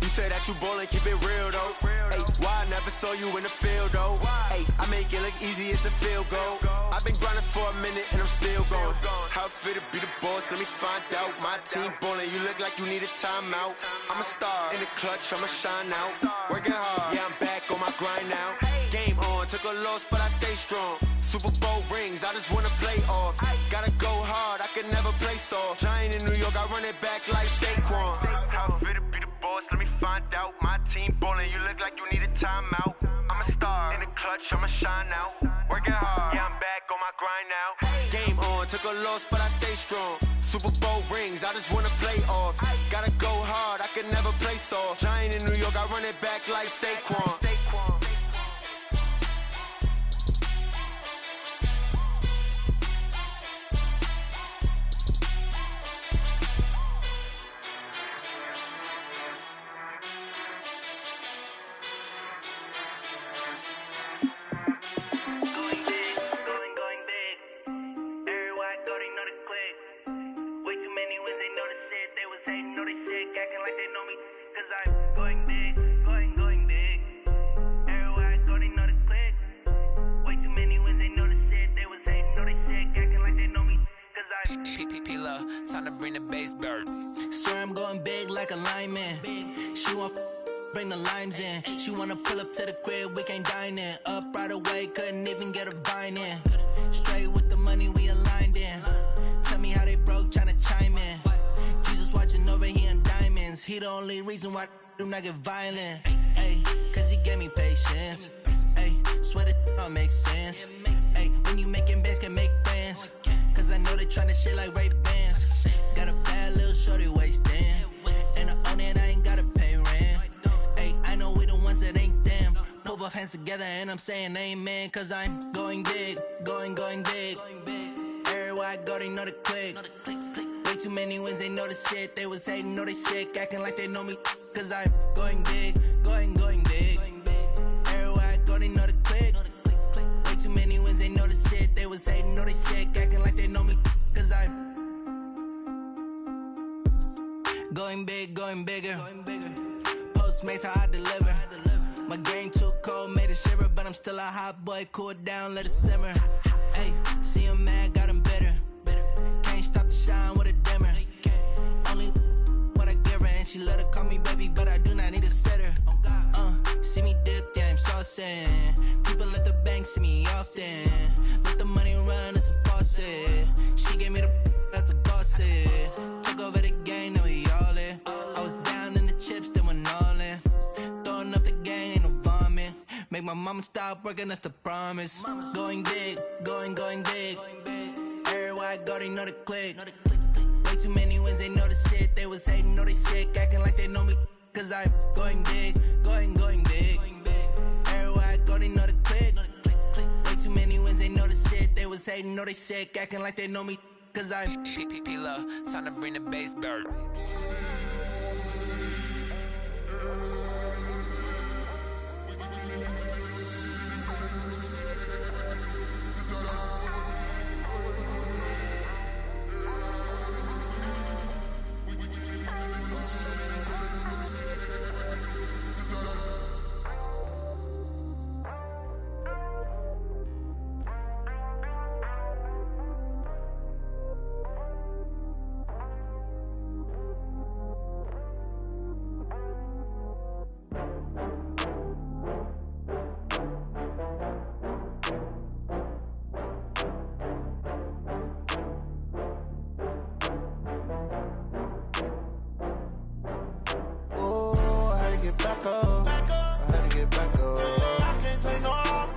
You say that you ballin', keep it real though. Hey, why I never saw you in the field though? Hey, I make it look easy, it's a field goal. I've been grinding for a minute and I'm still going. How it feel to be the boss? Let me find out. My team ballin', you look like you need a timeout. I'm a star in the clutch, I'ma shine out. Working hard, yeah, I'm back on my grind now. Game on, took a loss, but I stay strong. Super Bowl rings, I just wanna play off. Gotta go hard, I can never play soft. Giant in New York, I run it back like Saquon. How it feel to be the boss? Let me find out. My team ballin', you look like you need a timeout. I'm a star in the clutch, I'ma shine out. Working hard, yeah, I'm back on my grind now. Game on, took a loss, but I stay strong. Super Bowl rings, I just wanna play off. Gotta go hard, I can never play soft. Giant in New York, I run it back like Saquon. Time to bring the bass bird. Swear I'm going big like a lineman. She want bring the limes in. She wanna pull up to the crib, we can't dine in. Up right away, couldn't even get a vine in. Straight with the money, we aligned in. Tell me how they broke, tryna chime in. Jesus watching over here in diamonds. He the only reason why I do not get violent. Ay, cause he gave me patience. Ay, swear that don't make sense. Ay, when you making bands, can make friends. Cause I know they tryna shit like Ray-Bans. Got a bad little shorty wasting. And I own it, I ain't gotta pay rent. Ay, I know we the ones that ain't them. Put both hands together and I'm saying amen. Cause I'm going big, going big. Everywhere I go, they know the click. Way too many wins, they know the shit. They was hating, know they sick, acting like they know me. Cause I'm going big, going big. Everywhere I go, they know the click. Way too many wins, they know the shit. They was hating, know they sick, acting like they know me. Cause I'm going big, going bigger. Postmates how I deliver. My game too cold, made it shiver. But I'm still a hot boy, cool it down, let it simmer. Hey, see him mad, got him bitter. Can't stop the shine with a dimmer. Only what I give her, and she let her call me baby, but I do not need a sitter. See me dip, yeah, I'm saucing. People at the bank see me often. Let the money run, it's a faucet. She gave me the that's a faucet. Took over the game, now we all in. I was down in the chips, then went all in. Throwing up the gang, ain't no vomit. Make my mama stop working, that's the promise. Going big, going big. Everywhere I go, they know the click. Way too many wins, they know the shit. They was hating, know they sick, acting like they know me. Cause I'm going big, going big. Everywhere I go, they know the click. Way too many wins, they know the shit. They was hating, know they sick, acting like they know me. Cause I'm P-P-P-Love, time to bring the bass bird. Back up. I had to get back up. I can't take no loss.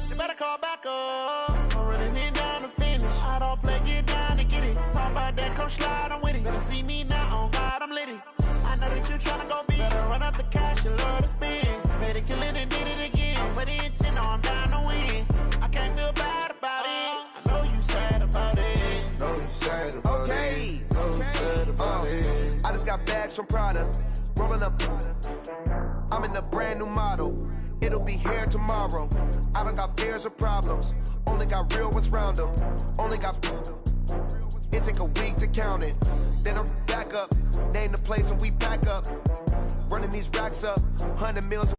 You better call back up. I'm running it down to finish. I don't play, get down to get it. Talk about that, come slide, I'm with it. Better see me now, on God, I'm litty. I know that you tryna go big. Better run up the cash, you love to spend. Better kill it and did it again. I'm with the intent, no, I'm down to win. I can't feel bad about it. I know you sad about it. Know you sad about it. Know you sad about it. I just got bags from Prada. Rolling up, I'm in a brand new model. It'll be here tomorrow. I don't got fears or problems. Only got real ones round them. Only got. It take a week to count it. Then I'm back up. Name the place and we pack up. running these racks up. 100 mils